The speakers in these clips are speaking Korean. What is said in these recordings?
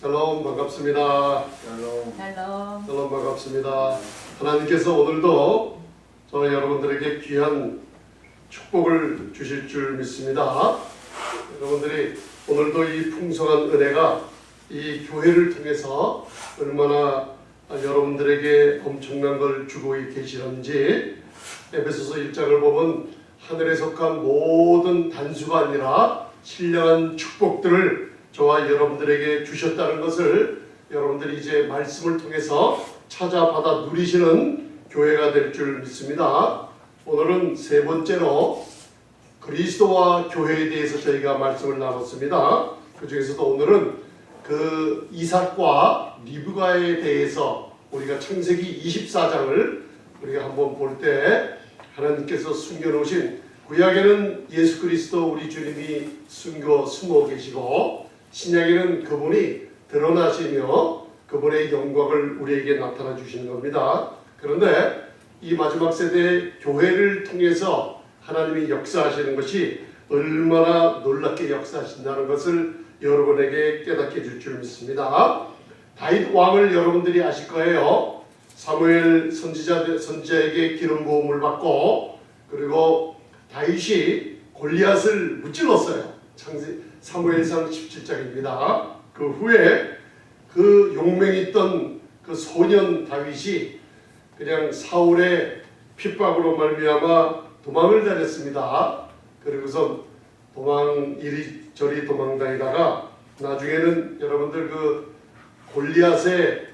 샬롬 반갑습니다. 샬롬 반갑습니다. 하나님께서 오늘도 저와 여러분들에게 귀한 축복을 주실 줄 믿습니다. 여러분들이 오늘도 이 풍성한 은혜가 이 교회를 통해서 얼마나 여러분들에게 엄청난 걸 주고 계시는지 에베소서 1장을 보면 하늘에 속한 모든 단수가 아니라 신령한 축복들을 저와 여러분들에게 주셨다는 것을 여러분들이 이제 말씀을 통해서 찾아받아 누리시는 교회가 될 줄 믿습니다. 오늘은 세 번째로 그리스도와 교회에 대해서 저희가 말씀을 나눴습니다. 그 중에서도 오늘은 그 이삭과 리브가에 대해서 우리가 창세기 24장을 우리가 한번 볼 때 하나님께서 숨겨놓으신 구약에는 예수 그리스도 우리 주님이 숨어 계시고 신약에는 그분이 드러나시며 그분의 영광을 우리에게 나타나 주시는 겁니다. 그런데 이 마지막 세대 교회를 통해서 하나님이 역사하시는 것이 얼마나 놀랍게 역사하신다는 것을 여러분에게 깨닫게 해줄 줄 믿습니다. 다윗 왕을 여러분들이 아실 거예요. 사무엘 선지자에게 기름 부음을 받고 그리고 다윗이 골리앗을 무찔렀어요. 사무엘상 17장입니다. 그 후에 그 용맹 있던 그 소년 다윗이 그냥 사울의 핍박으로 말미암아 도망을 다녔습니다. 그리고선 이리저리 도망다니다가 나중에는 여러분들 그 골리앗의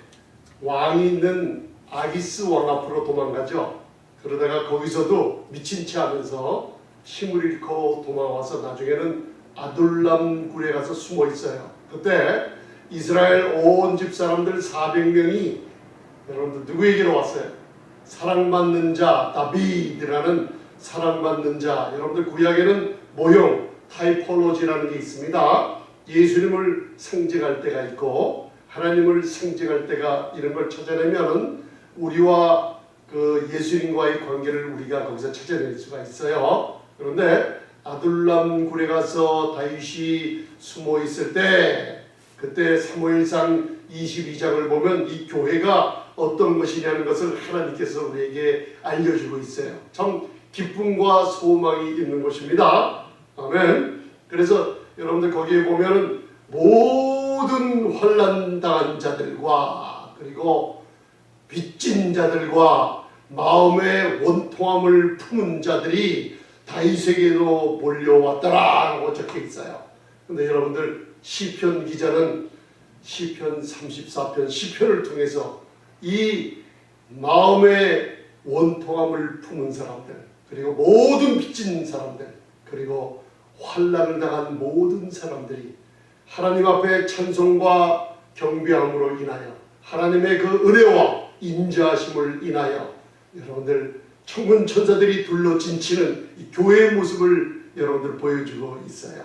왕이 있는 아기스 왕 앞으로 도망가죠. 그러다가 거기서도 미친 체 하면서 힘을 잃고 도망와서 나중에는 아둘람 굴에 가서 숨어 있어요. 그때 이스라엘 온 집 사람들 400명이 여러분들 누구에게로 왔어요? 사랑받는 자 다비드라는 사랑받는 자. 여러분들 구약에는 모형 타이폴로지라는 게 있습니다. 예수님을 상징할 때가 있고 하나님을 상징할 때가 이런 걸 찾아내면은 우리와 그 예수님과의 관계를 우리가 거기서 찾아낼 수가 있어요. 그런데 아둘람 굴에 가서 다윗이 숨어 있을 때 그때 사무엘상 22장을 보면 이 교회가 어떤 것이냐는 것을 하나님께서 우리에게 알려주고 있어요. 참 기쁨과 소망이 있는 것입니다. 아멘. 그래서 여러분들 거기에 보면은 모든 환난 당한 자들과 그리고 빚진 자들과 마음의 원통함을 품은 자들이 다윗에게로 몰려왔더라라고 적혀 있어요. 근데 여러분들 시편 기자는 시편 34편 시편을 통해서 이 마음의 원통함을 품은 사람들 그리고 모든 빚진 사람들 그리고 환난을 당한 모든 사람들이 하나님 앞에 찬송과 경배함으로 인하여 하나님의 그 은혜와 인자하심을 인하여 여러분들 천군 천사들이 둘러진치는 이 교회의 모습을 여러분들 보여주고 있어요.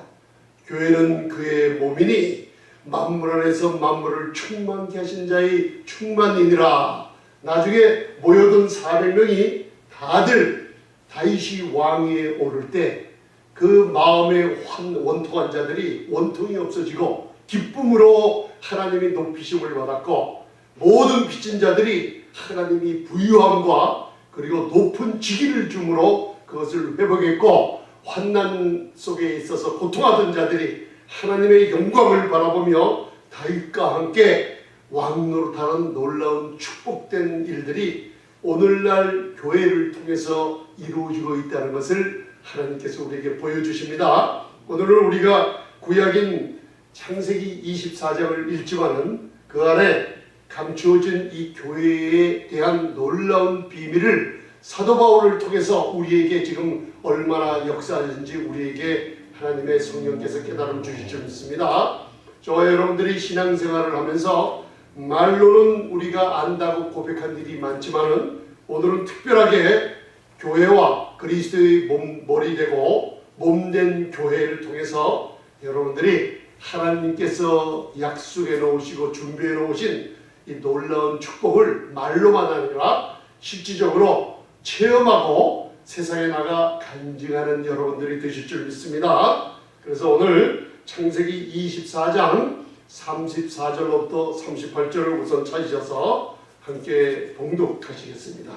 교회는 그의 몸이니 만물 안에서 만물을 충만케 하신 자의 충만이니라. 나중에 모여든 400명이 다들 다윗이 왕위에 오를 때 그 마음의 원통한 자들이 원통이 없어지고 기쁨으로 하나님이 높이심을 받았고 모든 빚진 자들이 하나님이 부유함과 그리고 높은 직위를 줌으로 그것을 회복했고 환난 속에 있어서 고통하던 자들이 하나님의 영광을 바라보며 다윗과 함께 왕노릇하는 놀라운 축복된 일들이 오늘날 교회를 통해서 이루어지고 있다는 것을 하나님께서 우리에게 보여주십니다. 오늘은 우리가 구약인 창세기 24장을 읽지만은 그 안에 감추어진 이 교회에 대한 놀라운 비밀을 사도 바울을 통해서 우리에게 지금 얼마나 역사하는지 우리에게 하나님의 성령께서 깨달음 주실 줄 믿습니다. 저와 여러분들이 신앙생활을 하면서 말로는 우리가 안다고 고백한 일이 많지만은 오늘은 특별하게 교회와 그리스도의 머리 되고 몸된 교회를 통해서 여러분들이 하나님께서 약속해 놓으시고 준비해 놓으신 이 놀라운 축복을 말로만 아니라 실질적으로 체험하고 세상에 나가 간증하는 여러분들이 되실 줄 믿습니다. 그래서 오늘 창세기 24장 34절로부터 38절을 우선 찾으셔서 함께 봉독하시겠습니다.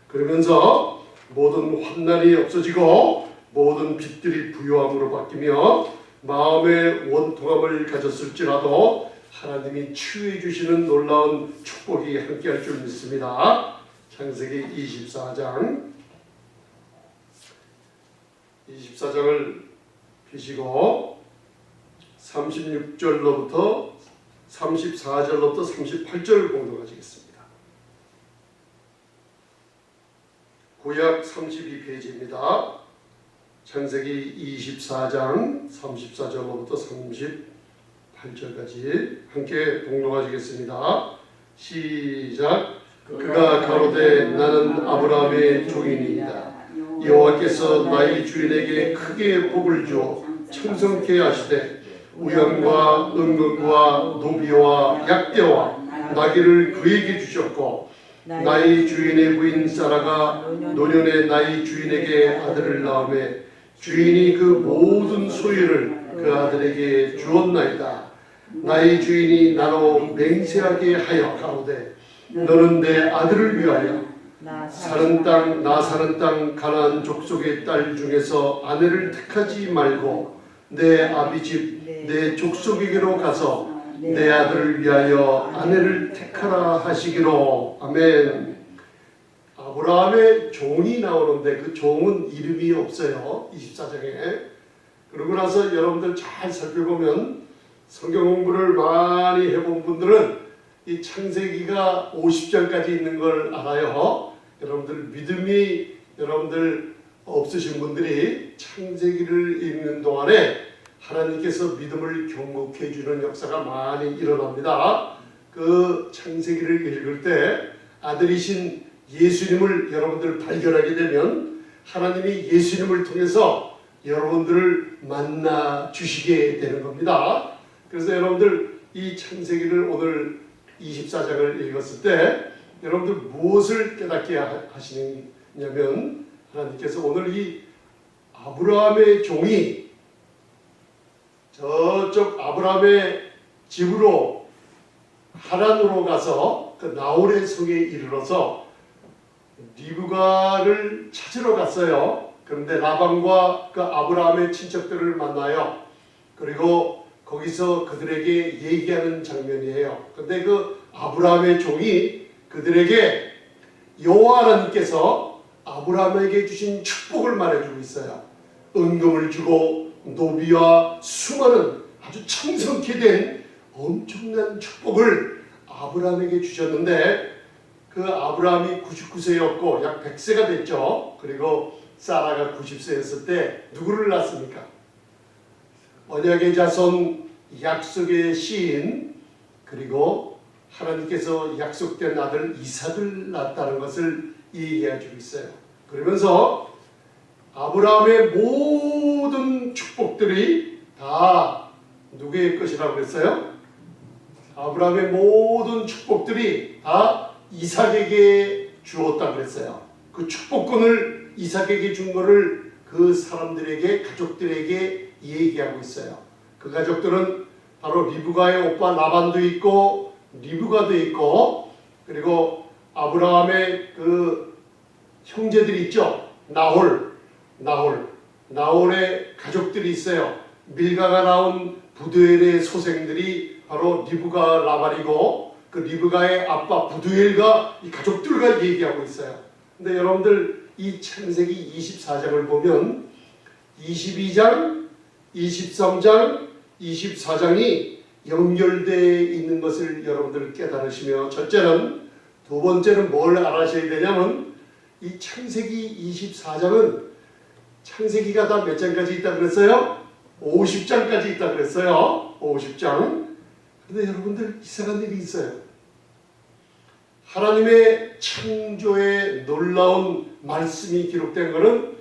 그러면서 모든 환난이 없어지고 모든 빛들이 부요함으로 바뀌며 마음의 원통함을 가졌을지라도 하나님이 치유해 주시는 놀라운 축복이 함께할 줄 믿습니다. 창세기 24장을 펴시고 36절로부터 34절로부터 38절을 봉독하시겠습니다. 구약 32페이지입니다. 창세기 24장 34절로부터 38절까지 함께 봉독하시겠습니다. 시작. 그가 가로되 나는 아브라함의 종이니이다. 여호와께서 나의 주인에게 크게 복을 주어 청성케 하시되 우양과 은근과 노비와 약대와 나귀를 그에게 주셨고 나의 주인의 부인 사라가 노년에 나의 주인에게 아들을 낳으매 주인이 그 모든 소유를 그 아들에게 주었나이다. 나의 주인이 나로 맹세하게 하여 가로되 너는 내 아들을 위하여 나 사는 땅 가나안 족속의 딸 중에서 아내를 택하지 말고 내 아비 집 내 족속에게로 가서 내 아들을 위하여 아내를 택하라 하시기로. 아멘. 아브라함의 종이 나오는데 그 종은 이름이 없어요. 24장에. 그러고 나서 여러분들 잘 살펴보면 성경 공부를 많이 해본 분들은 이 창세기가 50장까지 있는 걸 알아요. 여러분들 믿음이 여러분들 없으신 분들이 창세기를 읽는 동안에 하나님께서 믿음을 경고해 주는 역사가 많이 일어납니다. 그 창세기를 읽을 때 아들이신 예수님을 여러분들 발견하게 되면 하나님이 예수님을 통해서 여러분들을 만나 주시게 되는 겁니다. 그래서 여러분들 이 창세기를 오늘 24장을 읽었을 때 여러분들 무엇을 깨닫게 하시냐면 하나님께서 오늘 이 아브라함의 종이 저쪽 아브라함의 집으로 하란으로 가서 그 나홀의 성에 이르러서 리브가를 찾으러 갔어요. 그런데 라반과 그 아브라함의 친척들을 만나요. 그리고 거기서 그들에게 얘기하는 장면이에요. 그런데 그 아브라함의 종이 그들에게 여호와 하나님께서 아브라함에게 주신 축복을 말해주고 있어요. 은금을 주고 노비와 수많은 아주 청성케 된 엄청난 축복을 아브라함에게 주셨는데 그 아브라함이 99세였고 약 100세가 됐죠. 그리고 사라가 90세였을 때 누구를 낳습니까? 언약의 자손, 약속의 시인, 그리고 하나님께서 약속된 아들 이삭을 낳았다는 것을 얘기해주고 있어요. 그러면서 아브라함의 모든 축복들이 다 누구의 것이라고 그랬어요? 아브라함의 모든 축복들이 다 이삭에게 주었다고 그랬어요. 그 축복권을 이삭에게 준 것을 그 사람들에게, 가족들에게 얘기하고 있어요. 그 가족들은 바로 리브가의 오빠 라반도 있고 리브가도 있고 그리고 아브라함의 그 형제들이 있죠. 나홀의 가족들이 있어요. 밀가가 낳은 부두엘의 소생들이 바로 리브가 라반이고 그 리브가의 아빠 부두엘과 이 가족들과 얘기하고 있어요. 근데 여러분들 이 창세기 24장을 보면 22장, 23장, 24장이 연결되어 있는 것을 여러분들 깨달으시며 첫째는 두 번째는 뭘 알아셔야 되냐면 이 창세기 24장은 창세기가 다 몇 장까지 있다 그랬어요? 50장까지 있다 그랬어요. 50장. 근데 여러분들 이상한 일이 있어요. 하나님의 창조의 놀라운 말씀이 기록된 것은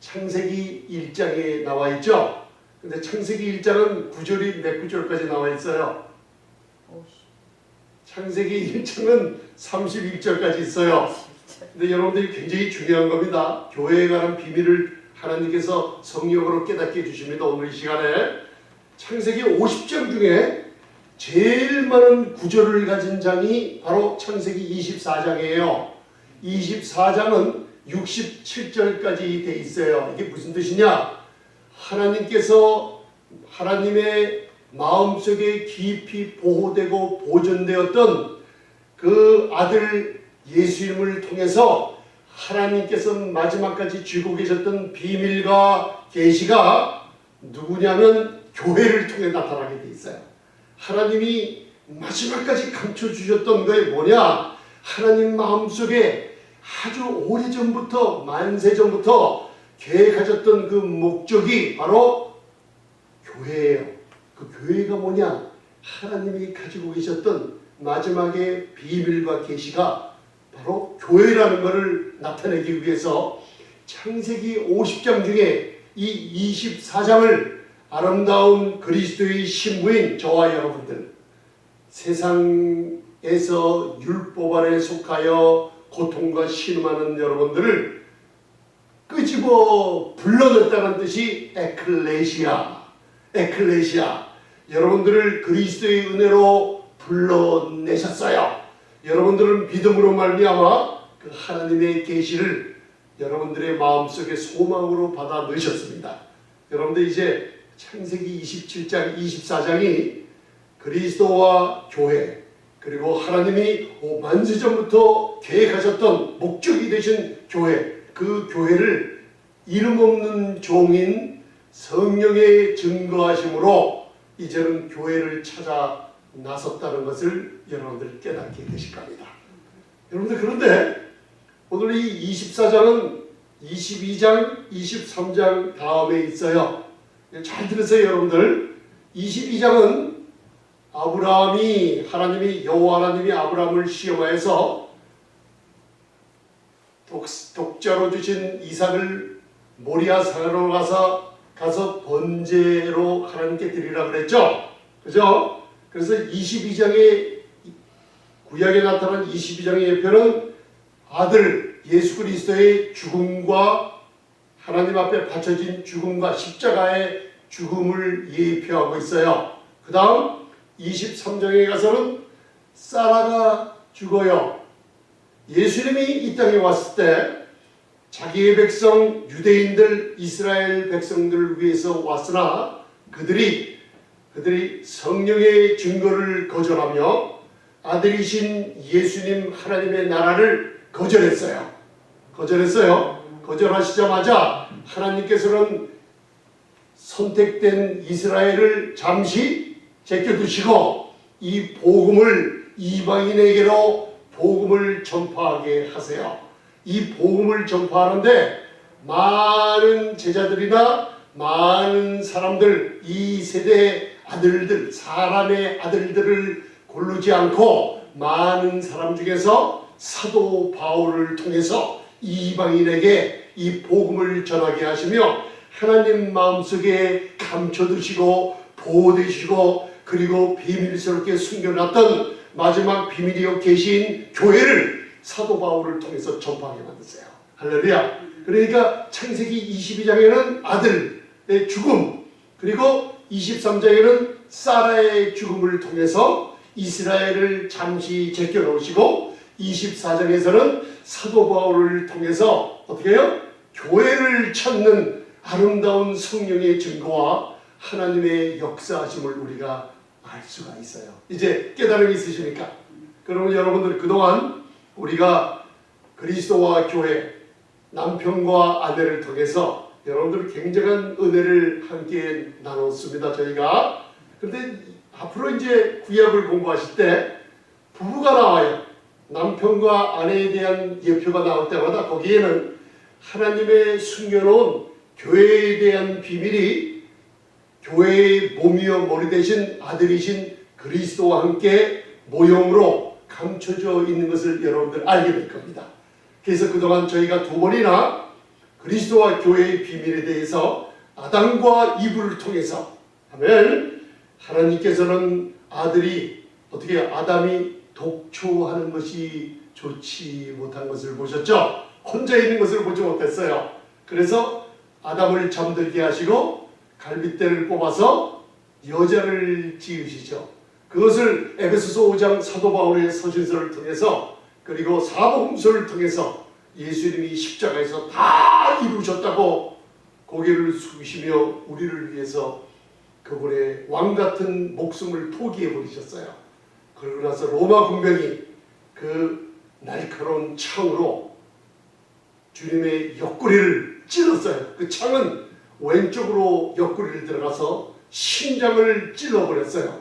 창세기 1장에 나와 있죠. 근데 창세기 1장은 9절이 몇 구절까지 나와 있어요? 창세기 1장은 31절까지 있어요. 근데 여러분들이 굉장히 중요한 겁니다. 교회에 관한 비밀을 하나님께서 성령으로 깨닫게 해주십니다. 오늘 이 시간에 창세기 50장 중에 제일 많은 구절을 가진 장이 바로 창세기 24장이에요. 24장은 67절까지 돼 있어요. 이게 무슨 뜻이냐? 하나님께서 하나님의 마음속에 깊이 보호되고 보존되었던 그 아들 예수님을 통해서 하나님께서 마지막까지 쥐고 계셨던 비밀과 계시가 누구냐면 교회를 통해 나타나게 돼 있어요. 하나님이 마지막까지 감춰주셨던 게 뭐냐? 하나님 마음속에 아주 오래전부터 만세전부터 계획하셨던 그 목적이 바로 교회예요. 그 교회가 뭐냐? 하나님이 가지고 계셨던 마지막의 비밀과 계시가 바로 교회라는 것을 나타내기 위해서 창세기 50장 중에 이 24장을 아름다운 그리스도의 신부인 저와 여러분들, 세상에서 율법 아래 속하여 고통과 신음하는 여러분들을 끄집어 불러냈다는 뜻이 에클레시아. 여러분들을 그리스도의 은혜로 불러내셨어요. 여러분들은 믿음으로 말미암아 그 하나님의 계시를 여러분들의 마음속에 소망으로 받아 넣으셨습니다. 여러분들 이제 창세기 27장, 24장이 그리스도와 교회, 그리고 하나님이 만세전부터 계획하셨던 목적이 되신 교회, 그 교회를 이름 없는 종인 성령의 증거하심으로 이제는 교회를 찾아 나섰다는 것을 여러분들 깨닫게 되실 겁니다. 여러분들, 그런데 오늘 이 24장은 22장, 23장 다음에 있어요. 잘 들으세요, 여러분들. 22장은 하나님이 여호와 하나님이 아브라함을 시험하여서 독자로 주신 이삭을 모리아 산으로 가서 번제로 하나님께 드리라 그랬죠. 그죠? 그래서 22장의 구약에 나타난 22장의 예표는 아들 예수 그리스도의 죽음과 하나님 앞에 바쳐진 죽음과 십자가의 죽음을 예표하고 있어요. 그 다음 23장에 가서는 사라가 죽어요. 예수님이 이 땅에 왔을 때 자기의 백성 유대인들 이스라엘 백성들을 위해서 왔으나 그들이 성령의 증거를 거절하며 아들이신 예수님 하나님의 나라를 거절했어요. 거절하시자마자 하나님께서는 선택된 이스라엘을 잠시 제껴두시고 이 복음을 이방인에게로 복음을 전파하게 하세요. 이 복음을 전파하는데 많은 제자들이나 많은 사람들, 이 세대의 아들들, 사람의 아들들을 고르지 않고 많은 사람 중에서 사도 바울을 통해서 이방인에게 이 복음을 전하게 하시며 하나님 마음속에 감춰두시고 보호되시고 그리고 비밀스럽게 숨겨놨던 마지막 비밀이요 계신 교회를 사도 바울을 통해서 전파하게 만드세요. 할렐루야. 그러니까 창세기 22장에는 아들의 죽음, 그리고 23장에는 사라의 죽음을 통해서 이스라엘을 잠시 제껴놓으시고 24장에서는 사도 바울을 통해서 어떻게 해요? 교회를 찾는 아름다운 성령의 증거와 하나님의 역사하심을 우리가 알 수가 있어요. 이제 깨달음이 있으십니까? 그러면 여러분들 그동안 우리가 그리스도와 교회, 남편과 아내를 통해서 여러분들 굉장한 은혜를 함께 나눴습니다. 저희가. 그런데 앞으로 이제 구약을 공부하실 때 부부가 나와요. 남편과 아내에 대한 예표가 나올 때마다 거기에는 하나님의 숨겨놓은 교회에 대한 비밀이 교회의 몸이요 머리 되신 아들이신 그리스도와 함께 모형으로 감춰져 있는 것을 여러분들 알게 될 겁니다. 그래서 그동안 저희가 두 번이나 그리스도와 교회의 비밀에 대해서 아담과 이브를 통해서 하면 하나님께서는 아담이 독초하는 것이 좋지 못한 것을 보셨죠. 혼자 있는 것을 보지 못했어요. 그래서 아담을 잠들게 하시고 갈빗대를 뽑아서 여자를 지으시죠. 그것을 에베소서 5장 사도 바울의 서신서를 통해서 그리고 사복음서를 통해서 예수님이 십자가에서 다 이루셨다고 고개를 숙이시며 우리를 위해서 그분의 왕같은 목숨을 포기해 버리셨어요. 그러고 나서 로마 군병이 그 날카로운 창으로 주님의 옆구리를 찔렀어요. 그 창은 왼쪽으로 옆구리를 들어가서 심장을 찔러버렸어요.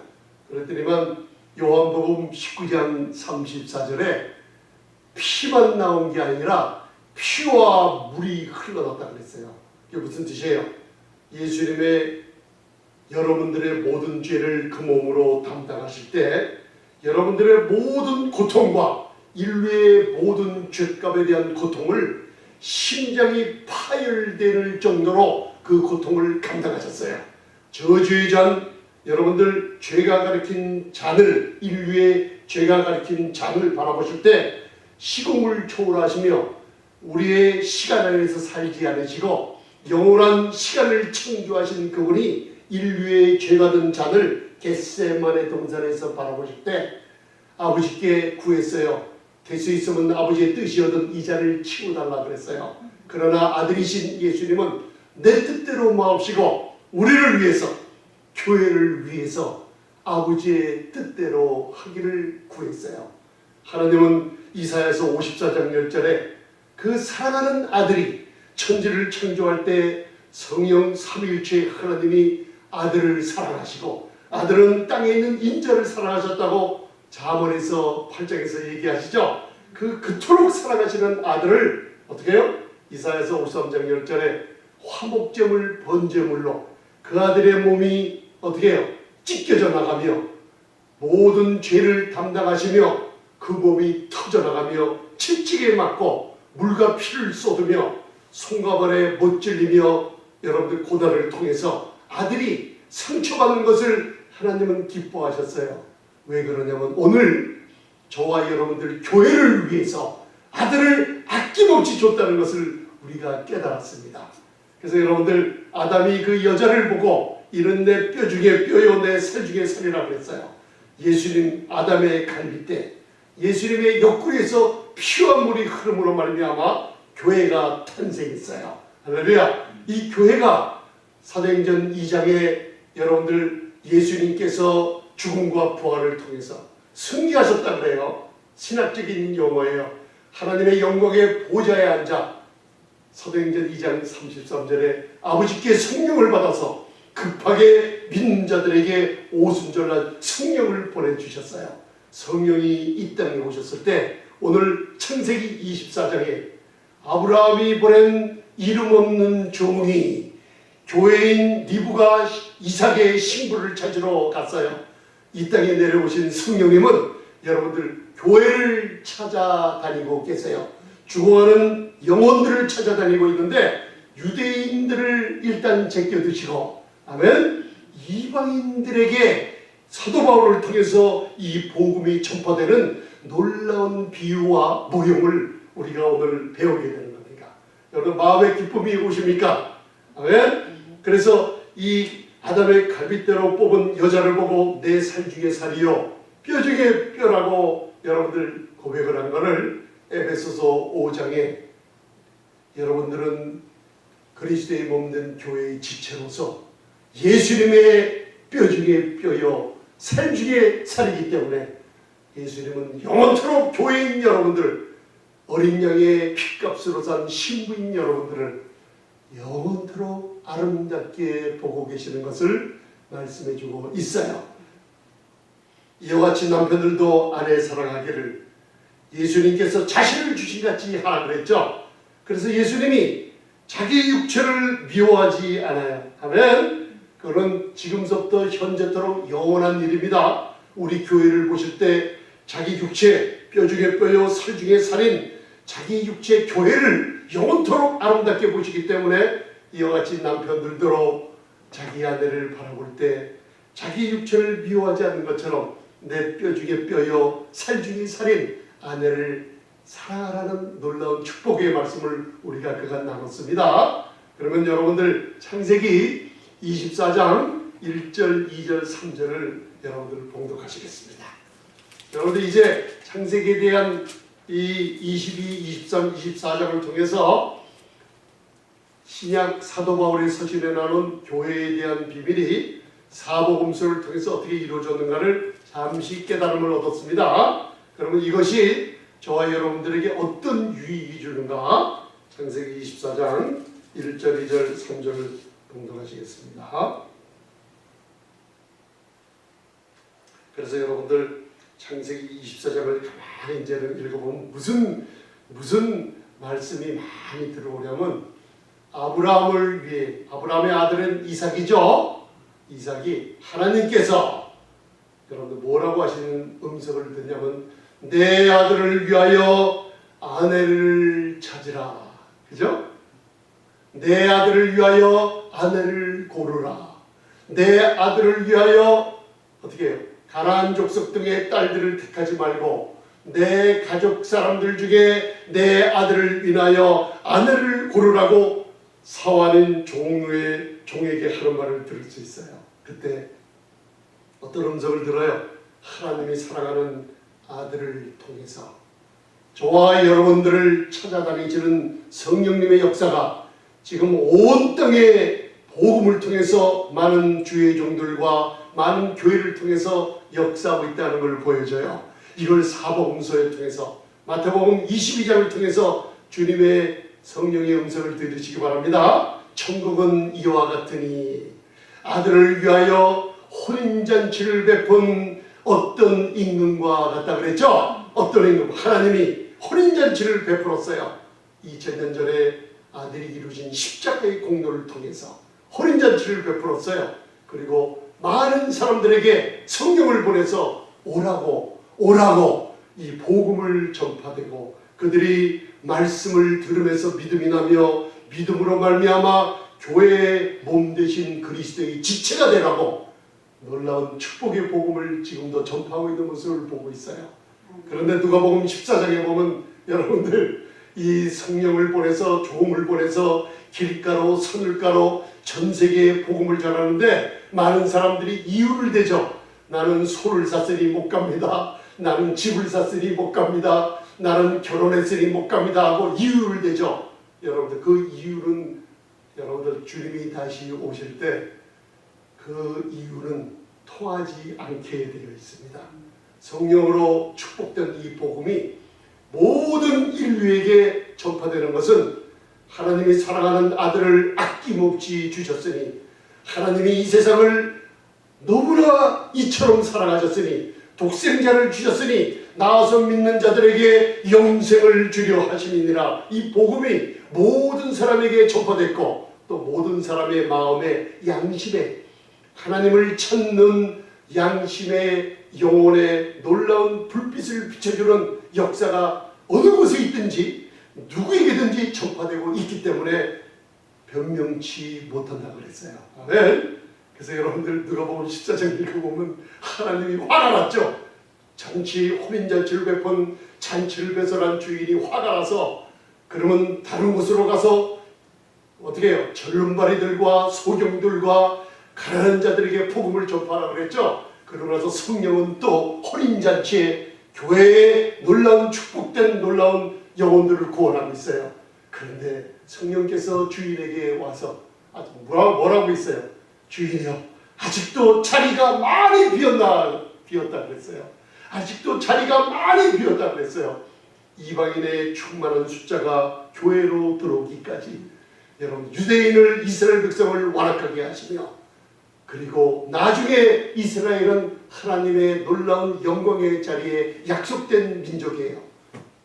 그랬더니만 요한복음 19장 34절에 피만 나온 게 아니라 피와 물이 흘러났다 그랬어요. 이게 무슨 뜻이에요? 예수님의 여러분들의 모든 죄를 그 몸으로 담당하실 때 여러분들의 모든 고통과 인류의 모든 죄값에 대한 고통을 심장이 파열될 정도로 그 고통을 감당하셨어요. 저주의 잔, 여러분들 죄가 가리킨 잔을, 인류의 죄가 가리킨 잔을 바라보실 때 시공을 초월하시며 우리의 시간 안에서 살지 않으시고 영원한 시간을 창조하신 그분이 인류의 죄가 든 잔을 겟세마네 동산에서 바라보실 때 아버지께 구했어요. 될 수 있으면 아버지의 뜻이거든 이 잔을 치워달라 그랬어요. 그러나 아들이신 예수님은 내 뜻대로 마옵시고 우리를 위해서, 교회를 위해서 아버지의 뜻대로 하기를 구했어요. 하나님은 이사야서 54장 10절에 그 사랑하는 아들이 천지를 창조할 때 성령 삼위일체 하나님이 아들을 사랑하시고 아들은 땅에 있는 인자를 사랑하셨다고 잠언에서 8장에서 얘기하시죠. 그토록 사랑하시는 아들을 어떻게 해요? 이사야서 53장 10절에 화목제물 번제물로 그 아들의 몸이 어떻게 해요? 찢겨져 나가며 모든 죄를 담당하시며 그 몸이 터져나가며 채찍에 맞고 물과 피를 쏟으며 손과 발에 못 찔리며 여러분들 고난을 통해서 아들이 상처받는 것을 하나님은 기뻐하셨어요. 왜 그러냐면 오늘 저와 여러분들 교회를 위해서 아들을 아낌없이 줬다는 것을 우리가 깨달았습니다. 그래서 여러분들 아담이 그 여자를 보고 이는 내 뼈 중에 뼈요 내 살 중에 살이라 그랬어요. 예수님 아담의 갈빗대 예수님의 옆구리에서 피와 물이 흐름으로 말미암아 교회가 탄생했어요. 할렐루야. 이 교회가 사도행전 2장에 여러분들 예수님께서 죽음과 부활을 통해서 승리하셨다 그래요. 신학적인 용어예요. 하나님의 영광의 보좌에 앉아 사도행전 2장 33절에 아버지께 성령을 받아서 급하게 믿는 자들에게 오순절날 성령을 보내주셨어요. 성령이 이 땅에 오셨을 때 오늘 창세기 24장에 아브라함이 보낸 이름 없는 종이 교회인 리브가 이삭의 신부를 찾으러 갔어요. 이 땅에 내려오신 성령님은 여러분들 교회를 찾아다니고 계세요. 죽어가는 영혼들을 찾아다니고 있는데 유대인들을 일단 제껴드시고 아멘. 이방인들에게 사도 바울을 통해서 이 복음이 전파되는 놀라운 비유와 모형을 우리가 오늘 배우게 되는 겁니다. 여러분 마음의 기쁨이 오십니까? 아멘. 그래서 이 아담의 갈빗대로 뽑은 여자를 보고 내 살 중에 살이요 뼈 중에 뼈라고 여러분들 고백을 한 것을 에베소서 5장에 여러분들은 그리스도의 몸된 교회의 지체로서 예수님의 뼈 중에 뼈요 살 중에 살이기 때문에 예수님은 영원토록 교회인 여러분들 어린 양의 핏값으로 산 신부인 여러분들을 영원토록 아름답게 보고 계시는 것을 말씀해주고 있어요. 이와 같이 남편들도 아내 사랑하기를 예수님께서 자신을 주신 같이 하라 그랬죠. 그래서 예수님이 자기 육체를 미워하지 않아요. 아멘. 그건 지금서부터 현재토록 영원한 일입니다. 우리 교회를 보실 때 자기 육체, 뼈 중에 뼈요 살 중에 살인 자기 육체 교회를 영원토록 아름답게 보시기 때문에 이와 같이 남편들도 자기 아내를 바라볼 때 자기 육체를 미워하지 않는 것처럼 내 뼈 중에 뼈요 살 중에 살인 아내를 사랑하라는 놀라운 축복의 말씀을 우리가 그간 나눴습니다. 그러면 여러분들 창세기 24장 1절, 2절, 3절을 여러분들 봉독하시겠습니다. 여러분들 이제 창세기에 대한 이 22, 23, 24장을 통해서 신약 사도 바울이 서신에 나눈 교회에 대한 비밀이 사복음서를 통해서 어떻게 이루어졌는가를 잠시 깨달음을 얻었습니다. 그러면 이것이 저와 여러분들에게 어떤 유익이 주는가? 창세기 24장 1절, 2절, 3절을 봉독하시겠습니다. 그래서 여러분들 창세기 24장을 가만히 이제는 읽어보면 무슨 말씀이 많이 들어오냐면 아브라함을 위해, 아브라함의 아들은 이삭이죠. 이삭이 하나님께서 여러분들 뭐라고 하시는 음성을 듣냐면 내 아들을 위하여 아내를 찾으라. 그죠? 내 아들을 위하여 아내를 고르라. 내 아들을 위하여 어떻게 해요? 가나안 족속 등의 딸들을 택하지 말고 내 가족 사람들 중에 내 아들을 인하여 아내를 고르라고 사와는 종에게 하는 말을 들을 수 있어요. 그때 어떤 음성을 들어요? 하나님이 사랑하는 아들을 통해서 저와 여러분들을 찾아다니시는 성령님의 역사가 지금 온 땅에 복음을 통해서 많은 주의 종들과 많은 교회를 통해서 역사하고 있다는 걸 보여줘요. 이걸 사복음서에 통해서 마태복음 22장을 통해서 주님의 성령의 음성을 들으시기 바랍니다. 천국은 이와 같으니 아들을 위하여 혼인잔치를 베푼 어떤 임금과 같다 그랬죠? 어떤 임금? 하나님이 혼인잔치를 베풀었어요. 2000년 전에 아들이 이루신 십자가의 공로를 통해서 혼인잔치를 베풀었어요. 그리고 많은 사람들에게 성령을 보내서 오라고 이 복음을 전파되고 그들이 말씀을 들으면서 믿음이 나며 믿음으로 말미암아 교회의 몸 되신 그리스도의 지체가 되라고 놀라운 축복의 복음을 지금도 전파하고 있는 모습을 보고 있어요. 그런데 누가복음 14장에 보면 여러분들 이 성령을 보내서 종을 보내서 길가로 선을가로 전 세계에 복음을 전하는데 많은 사람들이 이유를 대죠. 나는 소를 샀으니 못 갑니다. 나는 집을 샀으니 못 갑니다. 나는 결혼했으니 못 갑니다 하고 이유를 대죠. 여러분들 그 이유는 여러분들 주님이 다시 오실 때 그 이유는 통하지 않게 되어 있습니다. 성령으로 축복된 이 복음이 모든 인류에게 전파되는 것은 하나님이 사랑하는 아들을 아낌없이 주셨으니 하나님이 이 세상을 너무나 이처럼 사랑하셨으니 독생자를 주셨으니 나와서 믿는 자들에게 영생을 주려 하심이니라. 이 복음이 모든 사람에게 전파됐고 또 모든 사람의 마음에 양심에 하나님을 찾는 양심의 영혼에 놀라운 불빛을 비춰주는 역사가 어느 곳에 있든지 누구에게든지 전파되고 있기 때문에 변명치 못한다고 그랬어요. 아멘. 그래서 여러분들 누가복음 14장 읽어보면 하나님이 화가 났죠. 혼인잔치를 베푼 잔치를 배설한 주인이 화가 나서 그러면 다른 곳으로 가서 어떻게 해요? 절름발이들과 소경들과 가난한 자들에게 복음을 전파하라고 그랬죠. 그러고 나서 성령은 또 혼인잔치에 교회에 놀라운 축복된 놀라운 영혼들을 구원하고 있어요. 그런데 성령께서 주인에게 와서 뭐라고 있어요? 주인이요, 아직도 자리가 많이 비었다 그랬어요. 아직도 자리가 많이 비었다 그랬어요. 이방인의 충만한 숫자가 교회로 들어오기까지 여러분 유대인을 이스라엘 백성을 완악하게 하시며 그리고 나중에 이스라엘은 하나님의 놀라운 영광의 자리에 약속된 민족이에요.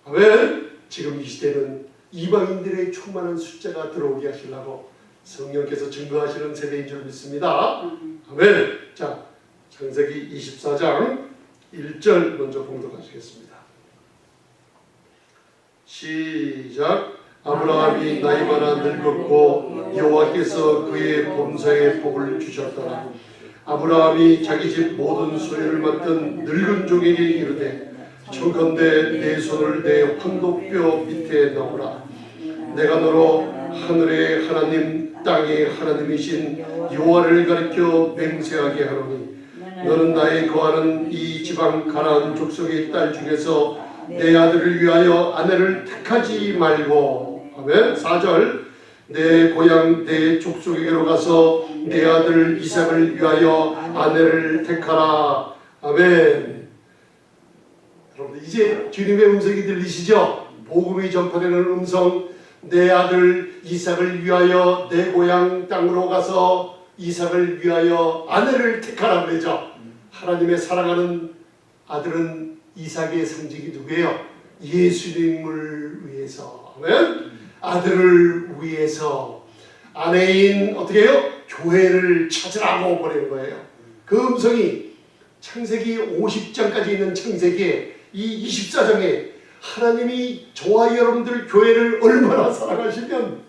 아멘. 지금 이 시대는 이방인들의 충만한 숫자가 들어오게 하시려고 성령께서 증거하시는 세대인 줄 믿습니다. 아멘. 자, 창세기 24장 1절 먼저 봉독하시겠습니다. 시작. 아브라함이 나이 많아 늙었고 여호와께서 그의 범사에 복을 주셨더라. 아브라함이 자기 집 모든 소유를 맡은 늙은 종에게 이르되 청컨대 내 손을 내 황도뼈 밑에 넣으라. 내가 너로 하늘의 하나님 땅의 하나님이신 여호와를 가리켜 맹세하게 하노니 너는 나의 거하는 이 지방 가나안 족속의 딸 중에서 내 아들을 위하여 아내를 택하지 말고. 아멘. 4절 내 고향 내 족속에게로 가서 내 아들 이삭을 위하여 아내를 택하라. 아멘. 여러분 이제 주님의 음성이 들리시죠? 복음이 전파되는 음성. 내 아들 이삭을 위하여 내 고향 땅으로 가서 이삭을 위하여 아내를 택하라 그러죠. 하나님의 사랑하는 아들은 이삭의 상징이 누구예요? 예수님을 위해서. 아멘. 아들을 위해서 아내인 어떻게 해요? 교회를 찾으라고 보내는 거예요. 그 음성이 창세기 50장까지 있는 창세기에 이 24장에 하나님이 저와 여러분들 교회를 얼마나 사랑하시면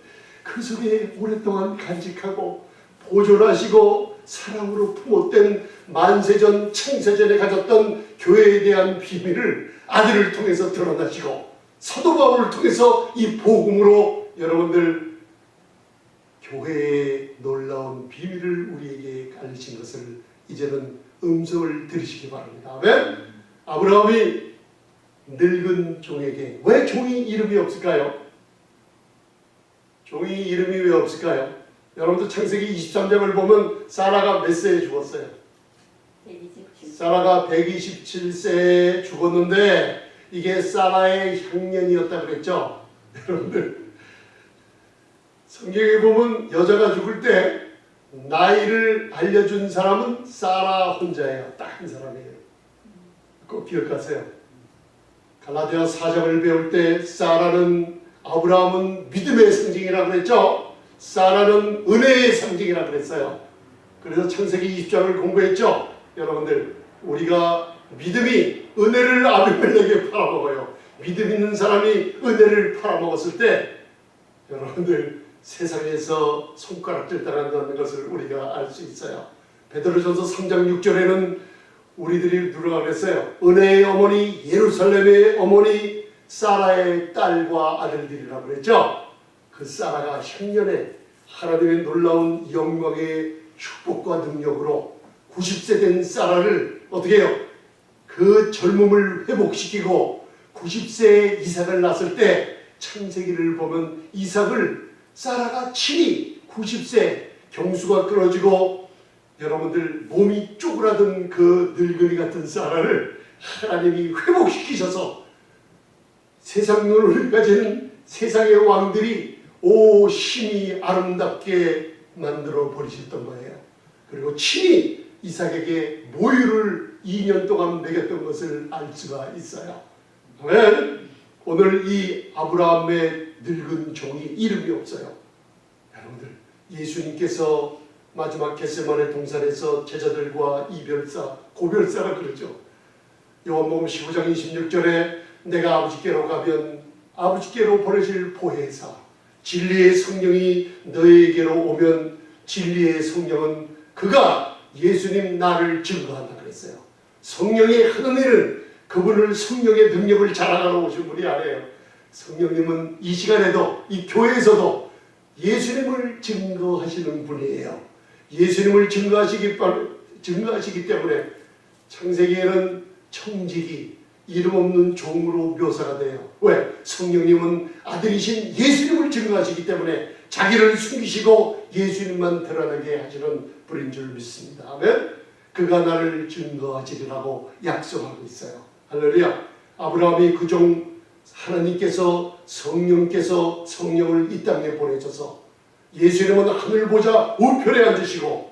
그 속에 오랫동안 간직하고 보존하시고 사랑으로 품었던 만세전 창세전에 가졌던 교회에 대한 비밀을 아들을 통해서 드러나시고 사도 바울을 통해서 이 복음으로 여러분들 교회의 놀라운 비밀을 우리에게 알리신 것을 이제는 음성을 들으시기 바랍니다. 아멘. 아브라함이 늙은 종에게 왜 종이 이름이 없을까요? 종이 이름이 왜 없을까요? 여러분들 창세기 23장을 보면 사라가 몇 세에 죽었어요? 127. 사라가 127세에 죽었는데 이게 사라의 향년이었다 그랬죠? 여러분들 성경에 보면 여자가 죽을 때 나이를 알려준 사람은 사라 혼자예요. 딱 한 사람이에요. 꼭 기억하세요. 갈라디아 4장을 배울 때 사라는 아브라함은 믿음의 상징이라고 그랬죠. 사라는 은혜의 상징이라고 그랬어요. 그래서 창세기 20장을 공부했죠. 여러분들 우리가 믿음이 은혜를 아비멜렉에게 팔아먹어요. 믿음 있는 사람이 은혜를 팔아먹었을 때 여러분들 세상에서 손가락질 당한다는 것을 우리가 알 수 있어요. 베드로전서 3장 6절에는 우리들이 누가 그랬어요? 은혜의 어머니 예루살렘의 어머니 사라의 딸과 아들들이라고 그랬죠. 그 사라가 향년에 하나님의 놀라운 영광의 축복과 능력으로 90세 된 사라를 어떻게 해요? 그 젊음을 회복시키고 90세에 이삭을 낳았을 때 창세기를 보면 이삭을 사라가 친히 90세 경수가 끊어지고 여러분들 몸이 쪼그라든 그 늙은이 같은 사라를 하나님이 회복시키셔서 세상 눈을 가진 세상의 왕들이 오 심히 아름답게 만들어 버리셨던 거예요. 그리고 친히 이삭에게 모유를 2년 동안 먹였던 것을 알 수가 있어요. 아멘. 오늘 이 아브라함의 늙은 종이 이름이 없어요. 여러분들 예수님께서 마지막 겟세마네 동산에서 제자들과 이별사, 고별사라 그러죠. 요한복음 15장 26절에 내가 아버지께로 가면 아버지께로 보내실 보혜사 진리의 성령이 너에게로 오면 진리의 성령은 그가 예수님 나를 증거한다 그랬어요. 성령의 하는 일은 그분을 성령의 능력을 자랑하러 오신 분이 아니에요. 성령님은 이 시간에도 이 교회에서도 예수님을 증거하시는 분이에요. 예수님을 증거하시기 때문에 창세기에는 청직이 이름 없는 종으로 묘사가 돼요. 왜? 성령님은 아들이신 예수님을 증거하시기 때문에 자기를 숨기시고 예수님만 드러나게 하시는 분인 줄 믿습니다. 아멘. 그가 나를 증거하시리라고 약속하고 있어요. 할렐루야. 아브라함이 그 종 하나님께서 성령께서 성령을 이 땅에 보내셔서 예수님은 하늘 보좌 우편에 앉으시고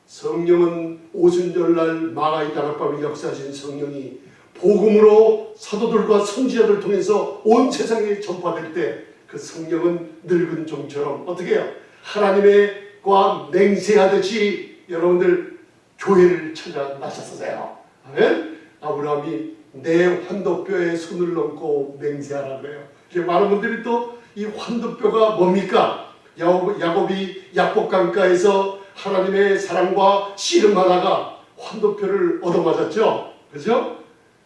성령은 오순절날 마가의 다락방에 역사하신 성령이 복음으로 사도들과 선지자들 통해서 온 세상에 전파될 때 그 성령은 늙은 종처럼 어떻게 해요? 하나님과 맹세하듯이 여러분들 교회를 찾아 나셨어요. 아멘? 아브라함이 내 환도뼈에 손을 얹고 맹세하라 그래요. 많은 분들이 또 이 환도뼈가 뭡니까? 야곱이 약복강가에서 하나님의 사랑과 씨름하다가 환도뼈를 얻어맞았죠. 그죠?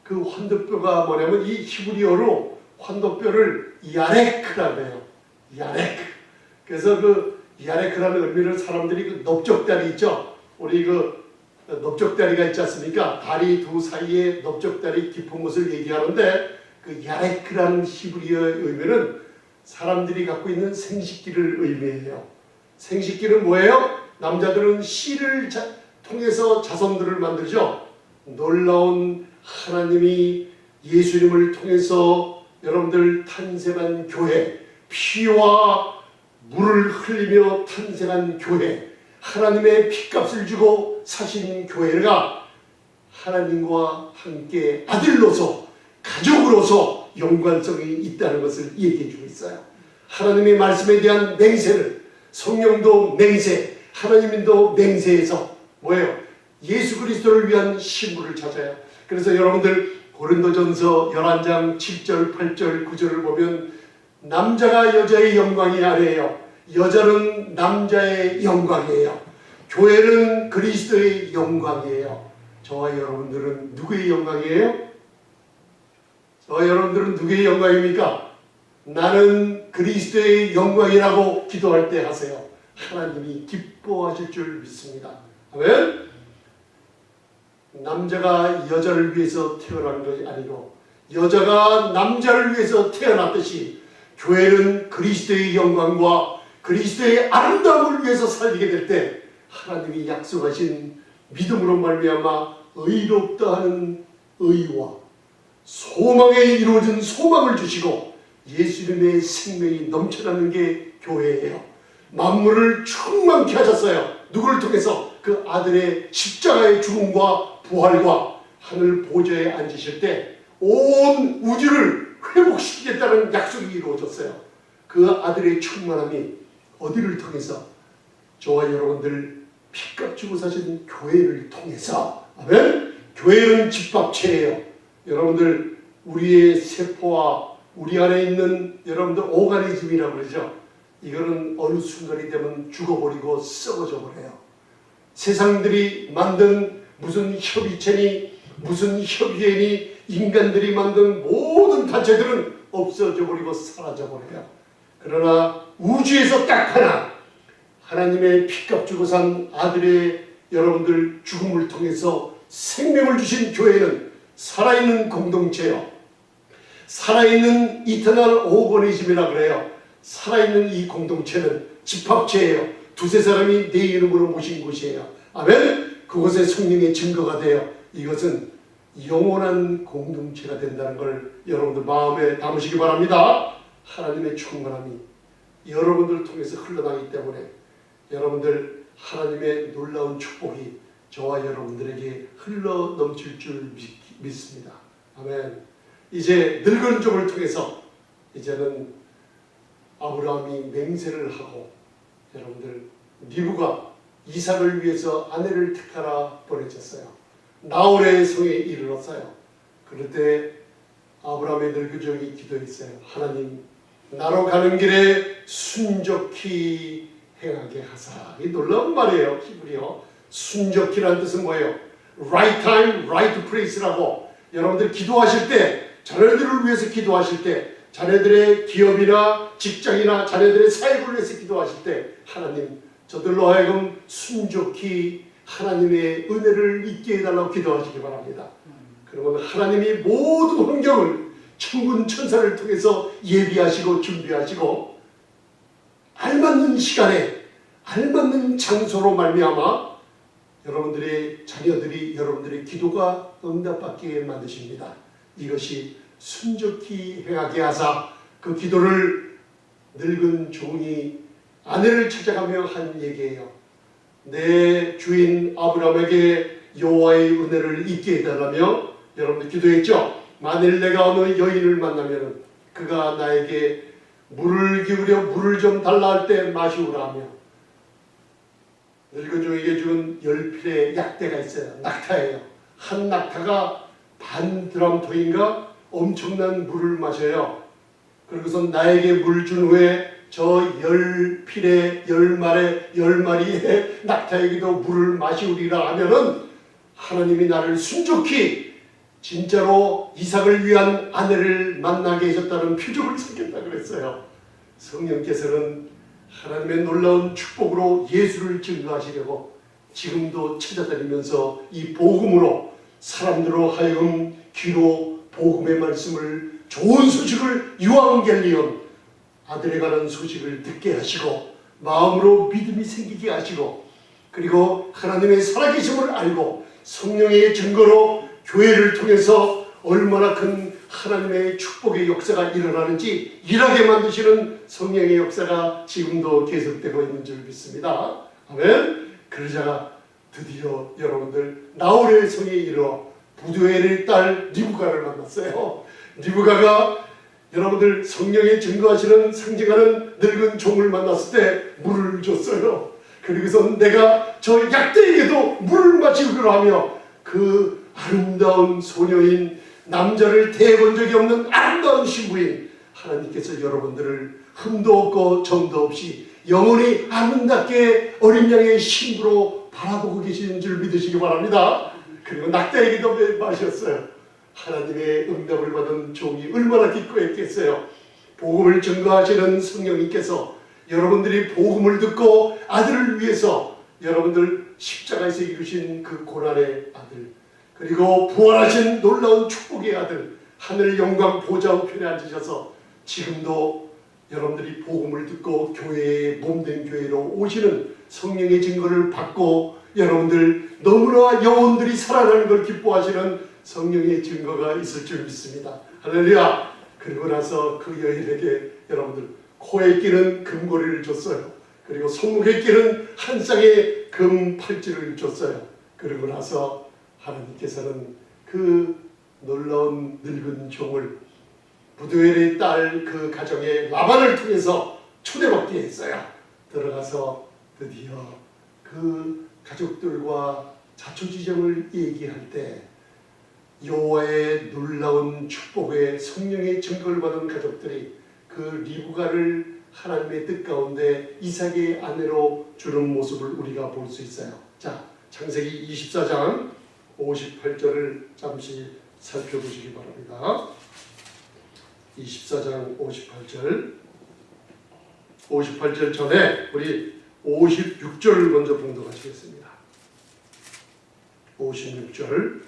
그 환도뼈가 뭐냐면 이 히브리어로 환도뼈를 야레크라고 해요. 야레크. 그래서 그 야레크라는 의미를 사람들이 그 넓적다리 있죠. 우리 그 넓적다리가 있지 않습니까? 다리 두 사이에 넓적다리 깊은 곳을 얘기하는데 그 야레크라는 히브리어의 의미는 사람들이 갖고 있는 생식기를 의미해요. 생식기는 뭐예요? 남자들은 씨를 통해서 자손들을 만들죠. 놀라운 하나님이 예수님을 통해서 여러분들 탄생한 교회, 피와 물을 흘리며 탄생한 교회, 하나님의 피값을 주고 사신 교회가 하나님과 함께 아들로서 가족으로서 연관성이 있다는 것을 얘기해 주고 있어요. 하나님의 말씀에 대한 맹세를, 성령도 맹세, 하나님도 맹세해서 뭐예요? 예수 그리스도를 위한 신부를 찾아요. 그래서 여러분들 고린도전서 11장 7절, 8절, 9절을 보면 남자가 여자의 영광이 아니에요. 여자는 남자의 영광이에요. 교회는 그리스도의 영광이에요. 저와 여러분들은 누구의 영광이에요? 저와 여러분들은 누구의 영광입니까? 나는 그리스도의 영광이라고 기도할 때 하세요. 하나님이 기뻐하실 줄 믿습니다. 아멘? 남자가 여자를 위해서 태어난 것이 아니고 여자가 남자를 위해서 태어났듯이 교회는 그리스도의 영광과 그리스도의 아름다움을 위해서 살게 될 때 하나님이 약속하신 믿음으로 말미암아 의롭다 하는 의와 소망에 이루어진 소망을 주시고 예수님의 생명이 넘쳐나는 게 교회예요. 만물을 충만케 하셨어요. 누구를 통해서? 그 아들의 십자가의 죽음과 부활과 하늘 보좌에 앉으실 때 온 우주를 회복시키겠다는 약속이 이루어졌어요. 그 아들의 충만함이 어디를 통해서? 저와 여러분들 피값 주고 사신 교회를 통해서. 아멘? 교회는 집합체예요. 여러분들 우리의 세포와 우리 안에 있는 여러분들 오가니즘이라고 그러죠. 이거는 어느 순간이 되면 죽어버리고 썩어져 버려요. 세상들이 만든 무슨 협의체니 무슨 협의회니 인간들이 만든 모든 단체들은 없어져 버리고 사라져 버려요. 그러나 우주에서 딱 하나 하나님의 피값 주고 산 아들의 여러분들 죽음을 통해서 생명을 주신 교회는 살아있는 공동체요. 살아있는 이터널 오거니즘이라 그래요. 살아있는 이 공동체는 집합체예요. 두세 사람이 내 이름으로 모신 곳이에요. 아멘? 그곳에 성령의 증거가 돼요. 이것은 영원한 공동체가 된다는 걸 여러분들 마음에 담으시기 바랍니다. 하나님의 충만함이 여러분들 통해서 흘러나기 때문에 여러분들 하나님의 놀라운 축복이 저와 여러분들에게 흘러 넘칠 줄 믿습니다. 아멘. 이제 늙은 종을 통해서 이제는 아브라함이 맹세를 하고 여러분들 리브가 이삭을 위해서 아내를 택하라 보내졌어요. 나홀의 성에 이르렀어요. 그럴 때 아브라함의 늙은 종이 기도했어요. 하나님, 나로 가는 길에 순적히 행하게 하사. 이 놀라운 말이에요. 히브리어. 순적히라는 뜻은 뭐예요? Right time, right place라고. 여러분들 기도하실 때, 자녀들을 위해서 기도하실 때, 자녀들의 기업이나 직장이나 자녀들의 사역을 위해서 기도하실 때 하나님, 저들로 하여금 순적히 하나님의 은혜를 잊게 해달라고 기도하시기 바랍니다. 그러면 하나님이 모든 환경을 천군 천사를 통해서 예비하시고 준비하시고 알맞는 시간에 알맞는 장소로 말미암아 여러분들의 자녀들이 여러분들의 기도가 응답받게 만드십니다. 이것이 순적히 행하게 하사 그 기도를 늙은 종이 아내를 찾아가며 한 얘기예요. 내 주인 아브라함에게 여호와의 은혜를 잊게 해달라며 여러분들 기도했죠. 만일 내가 어느 여인을 만나면 그가 나에게 물을 기울여 물을 좀 달라 할 때 마시우라 하며 늙은 종에게 준 10필의 약대가 있어요. 낙타예요. 한 낙타가 반 드럼통인가 엄청난 물을 마셔요. 그리고서 나에게 물 준 후에 저 10필의 10마리의 낙타에게도 물을 마시우리라 하면은 하나님이 나를 순종히 진짜로 이삭을 위한 아내를 만나게 해줬다는 표적을 삼겠다 그랬어요. 성령께서는 하나님의 놀라운 축복으로 예수를 증거하시려고 지금도 찾아다니면서 이 복음으로 사람들로 하여금 귀로 복음의 말씀을 좋은 소식을 유앙겔리온 아들에 관한 소식을 듣게 하시고 마음으로 믿음이 생기게 하시고 그리고 하나님의 살아계심을 알고 성령의 증거로 교회를 통해서 얼마나 큰 하나님의 축복의 역사가 일어나는지 일하게 만드시는 성령의 역사가 지금도 계속되고 있는 줄 믿습니다. 아멘. 그러자가 드디어 여러분들 나홀의 성에 이르러 부두엘의 딸 리브가를 만났어요. 리브가가 여러분들 성령의 증거하시는 상징하는 늙은 종을 만났을 때 물을 줬어요. 그리고서 내가 저 약대에게도 물을 마시기로 하며 그 아름다운 소녀인 남자를 대본 적이 없는 아름다운 신부인 하나님께서 여러분들을 흠도 없고 점도 없이 영원히 아름답게 어린 양의 신부로 바라보고 계시는 줄 믿으시기 바랍니다. 그리고 낙타에게도 마셨어요. 하나님의 응답을 받은 종이 얼마나 기뻐했겠어요. 복음을 증거하시는 성령님께서 여러분들이 복음을 듣고 아들을 위해서 여러분들 십자가에서 이루신 그 고난의 아들 그리고 부활하신 놀라운 축복의 아들 하늘 영광 보좌 우편에 앉으셔서 지금도 여러분들이 복음을 듣고 교회에 몸된 교회로 오시는 성령의 증거를 받고 여러분들 너무나 영혼들이 살아나는 걸 기뻐하시는 성령의 증거가 있을 줄 믿습니다. 할렐루야. 그리고 나서 그 여인에게 여러분들 코에 끼는 금고리를 줬어요. 그리고 손목에 끼는 한 쌍의 금 팔찌를 줬어요. 그리고 나서 하나님께서는 그 놀라운 늙은 종을 부두엘의 딸 그 가정의 라반을 통해서 초대받게 했어요. 들어가서 드디어 그 가족들과 자초지정을 얘기할 때 여호와의 놀라운 축복의 성령의 증거를 받은 가족들이 그 리브가를 하나님의 뜻 가운데 이삭의 아내로 주는 모습을 우리가 볼 수 있어요. 자, 창세기 24장 58절을 잠시 살펴보시기 바랍니다. 24장 58절 전에 우리 56절을 먼저 봉독하시겠습니다. 56절.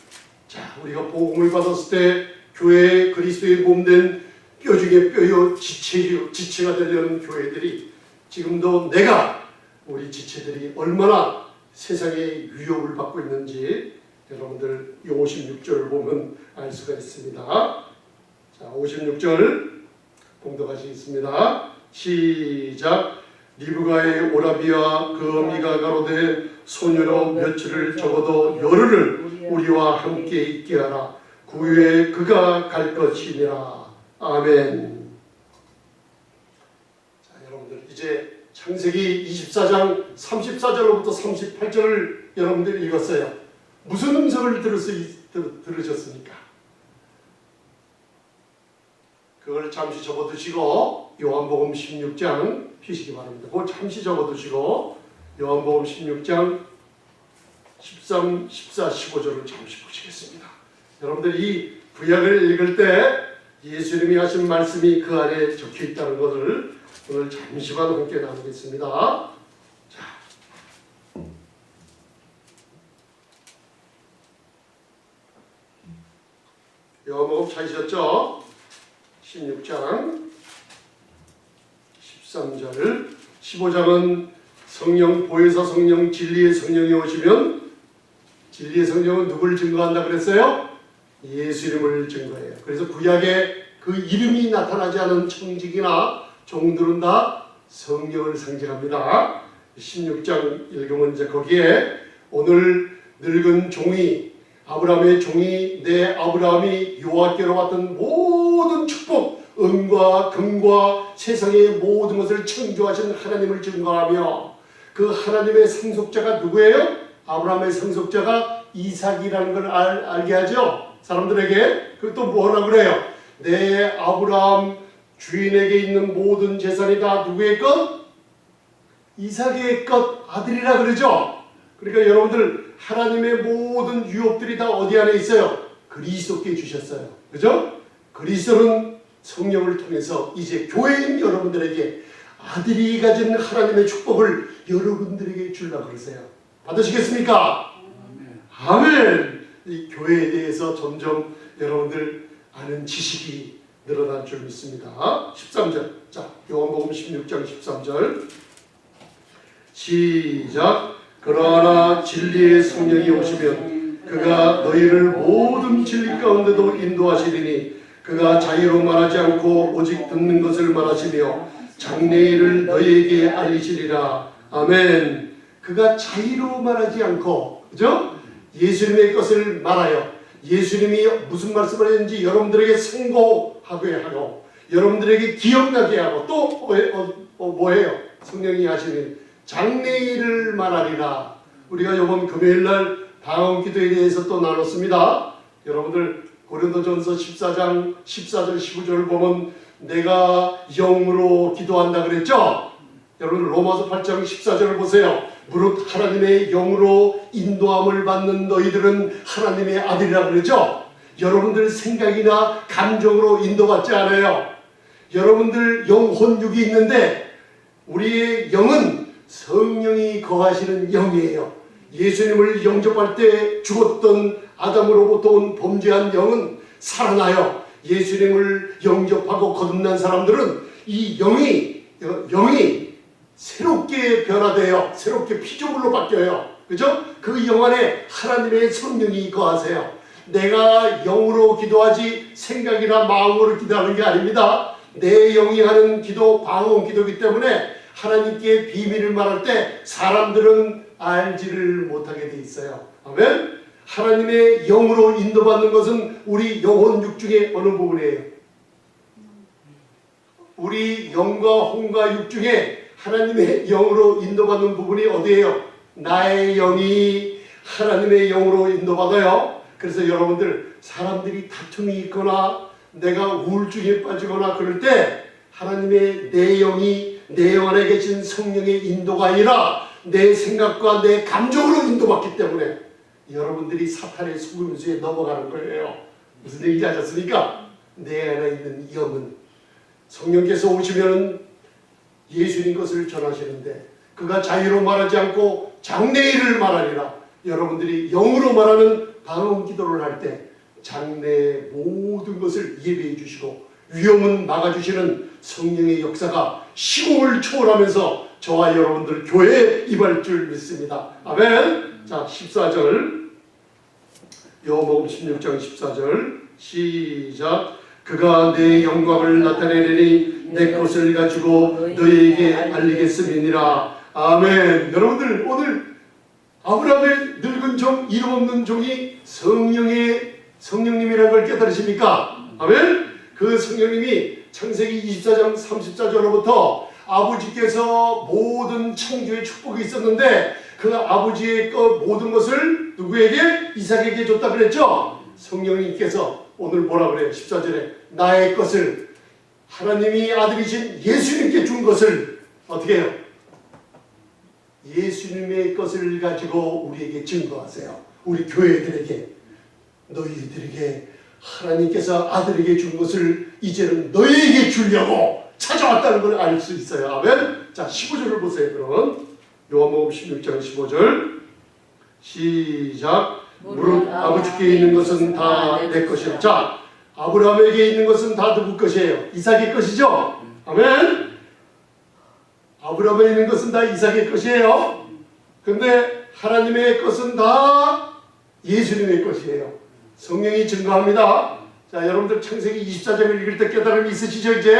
자, 우리가 복음을 받았을 때 교회에 그리스도의 몸된 뼈 중에 뼈요 지체가 되려는 교회들이 지금도 내가 우리 지체들이 얼마나 세상의 위협을 받고 있는지 여러분들 이 56절을 보면 알 수가 있습니다. 자, 56절 봉독하시겠습니다. 시작. 리브가의 오라비와 그 어미가 가로되 소녀로 며칠을 적어도 열흘을 우리와 함께 있게 하라. 그 후에 그가 갈 것이니라. 아멘. 자, 여러분들 이제 창세기 24장 34절로부터 38절을 여러분들이 읽었어요. 무슨 음성을 들으셨습니까? 그걸 잠시 접어두시고 요한복음 16장 피시기 바랍니다. 그걸 잠시 접어두시고 요한복음 16장 13, 14, 15절을 잠시 보시겠습니다. 여러분들 이 구약을 읽을 때 예수님이 하신 말씀이 그 안에 적혀 있다는 것을 오늘 잠시만 함께 나누겠습니다. 자, 요한복음 찾으셨죠? 16장 13절 15장은 성령 보혜사 성령 진리의 성령이 오시면 진리의 성령은 누구를 증거한다 그랬어요? 예수님을 증거해요. 그래서 구약에 그 이름이 나타나지 않은 청직이나 종들은 다 성령을 상징합니다. 16장 읽으면 이제 거기에 오늘 늙은 종이 아브라함의 종이 내 아브라함이 여호와께로 왔던 모든 축복 은과 금과 세상의 모든 것을 창조하신 하나님을 증거하며 그 하나님의 상속자가 누구예요? 아브라함의 상속자가 이삭이라는 걸 알게 하죠. 사람들에게. 그또 뭐라 그래요? 내 아브라함 주인에게 있는 모든 재산이 다 누구의 것? 이삭의 것 아들이라 그러죠. 그러니까 여러분들 하나님의 모든 유업들이 다 어디 안에 있어요? 그리스도께 주셨어요. 그죠? 그리스도는 성령을 통해서 이제 교회인 여러분들에게 아들이 가진 하나님의 축복을 여러분들에게 주려고 그러세요. 받으시겠습니까? 아멘. 이 교회에 대해서 점점 여러분들 아는 지식이 늘어날 줄 믿습니다. 13절. 자, 요한복음 16장 13절. 시작. 그러나 진리의 성령이 오시면 그가 너희를 모든 진리 가운데도 인도하시리니 그가 자유로 말하지 않고 오직 듣는 것을 말하시며 장래일을 너희에게 알리시리라. 아멘. 그가 자유로 말하지 않고, 그죠? 예수님의 것을 말하여 예수님이 무슨 말씀을 했는지 여러분들에게 선고하게 하고 여러분들에게 기억나게 하고 또 뭐예요? 성령이 하시는 장래일을 말하리라. 우리가 이번 금요일날 방언 기도에 대해서 또 나눴습니다. 여러분들 고린도전서 14장 14절 15절을 보면 내가 영으로 기도한다 그랬죠? 여러분 로마서 8장 14절을 보세요. 무릇 하나님의 영으로 인도함을 받는 너희들은 하나님의 아들이라 그러죠? 여러분들 생각이나 감정으로 인도받지 않아요. 여러분들 영혼육이 있는데 우리의 영은 성령이 거하시는 영이에요. 예수님을 영접할 때 죽었던 아담으로부터 온 범죄한 영은 살아나요. 예수님을 영접하고 거듭난 사람들은 이 영이 새롭게 변화돼요. 새롭게 피조물로 바뀌어요. 그죠? 그 영 안에 하나님의 성령이 거하세요. 내가 영으로 기도하지 생각이나 마음으로 기도하는 게 아닙니다. 내 영이 하는 기도, 방언 기도이기 때문에 하나님께 비밀을 말할 때 사람들은 알지를 못하게 돼 있어요. 아멘? 하나님의 영으로 인도받는 것은 우리 영혼 육 중에 어느 부분이에요? 우리 영과 혼과 육 중에 하나님의 영으로 인도받는 부분이 어디예요? 나의 영이 하나님의 영으로 인도받아요. 그래서 여러분들 사람들이 다툼이 있거나 내가 우울증에 빠지거나 그럴 때 하나님의 내 영이 내 영 안에 계신 성령의 인도가 아니라 내 생각과 내 감정으로 인도받기 때문에 여러분들이 사탄의 속임수에 넘어가는 거예요. 무슨 얘기인지 아셨습니까? 내 안에 있는 영은 성령께서 오시면 예수님 것을 전하시는데 그가 자유로 말하지 않고 장래일을 말하리라. 여러분들이 영으로 말하는 방언 기도를 할 때 장래의 모든 것을 예배해 주시고 위험은 막아주시는 성령의 역사가 시공을 초월하면서 저와 여러분들 교회에 임할 줄 믿습니다. 아멘. 자, 14절 요한복음 16장 14절 시작. 그가 내 영광을 나타내리니 내 것을 가지고 너희에게 알리겠음이니라. 아멘. 여러분들 오늘 아브라함의 늙은 종 이름 없는 종이 성령님이라는 걸 깨달으십니까? 아멘. 그 성령님이 창세기 24장 34절로부터 아버지께서 모든 창조의 축복이 있었는데 그 아버지의 모든 것을 누구에게? 이삭에게 줬다 그랬죠? 성령님께서 오늘 뭐라 그래요? 14절에 나의 것을 하나님이 아들이신 예수님께 준 것을 어떻게 해요? 예수님의 것을 가지고 우리에게 증거하세요. 우리 교회들에게 너희들에게 하나님께서 아들에게 준 것을 이제는 너희에게 주려고 찾아왔다는 걸 알 수 있어요. 아멘. 자, 15절을 보세요. 그러면 요한복음 16장 15절 시작. 무릇 아버지께 있는 것은 다 내 것이라. 자, 아브라함에게 있는 것은 다 누구 것이에요? 이삭의 것이죠. 아멘. 아브라함에 있는 것은 다 이삭의 것이에요. 근데 하나님의 것은 다 예수님의 것이에요. 성령이 증거합니다. 자, 여러분들 창세기 24장을 읽을 때 깨달음이 있으시죠? 이제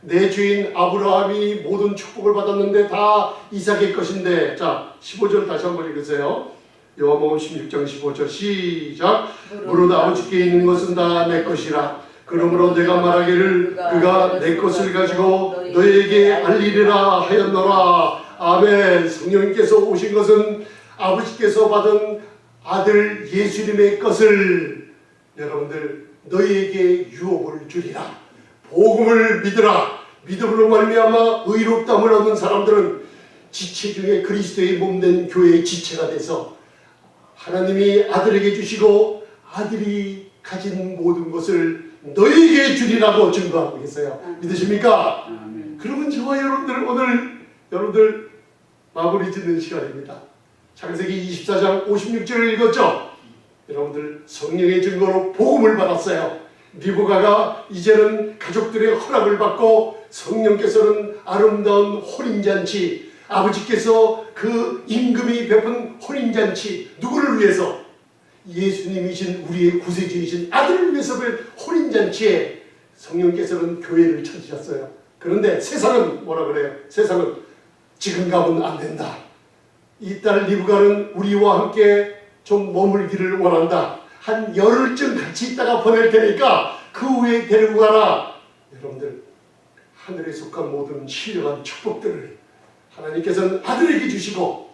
내 주인 아브라함이 모든 축복을 받았는데 다 이삭의 것인데, 자 15절 다시 한번 읽으세요. 요한복음 16장 15절 시작. 무릇 아버지께 있는 것은 다 내 것이라. 그러므로 내가 말하기를 그가 내 것을 가지고 너희에게 알리리라 하였노라. 아멘. 성령님께서 오신 것은 아버지께서 받은 아들 예수님의 것을 여러분들 너희에게 유업을 주리라. 복음을 믿으라. 믿음으로 말미암아 의롭다함을 얻는 사람들은 지체 중에 그리스도의 몸된 교회의 지체가 돼서 하나님이 아들에게 주시고 아들이 가진 모든 것을 너희에게 주리라고 증거하고 계세요. 믿으십니까? 그러면 저와 여러분들 오늘 여러분들 마무리 짓는 시간입니다. 창세기 24장 56절을 읽었죠? 여러분들 성령의 증거로 복음을 받았어요. 리브가가 이제는 가족들의 허락을 받고 성령께서는 아름다운 혼인잔치, 아버지께서 그 임금이 베푼 혼인잔치, 누구를 위해서? 예수님이신 우리의 구세주이신 아들을 위해서 된 혼인잔치에 성령께서는 교회를 찾으셨어요. 그런데 세상은 뭐라 그래요? 세상은 지금 가면 안 된다. 이 딸 리브가는 우리와 함께 좀 머물기를 원한다. 한 열흘쯤 같이 있다가 보낼 테니까 그 후에 데리고 가라. 여러분들, 하늘에 속한 모든 신령한 축복들을 하나님께서는 아들에게 주시고,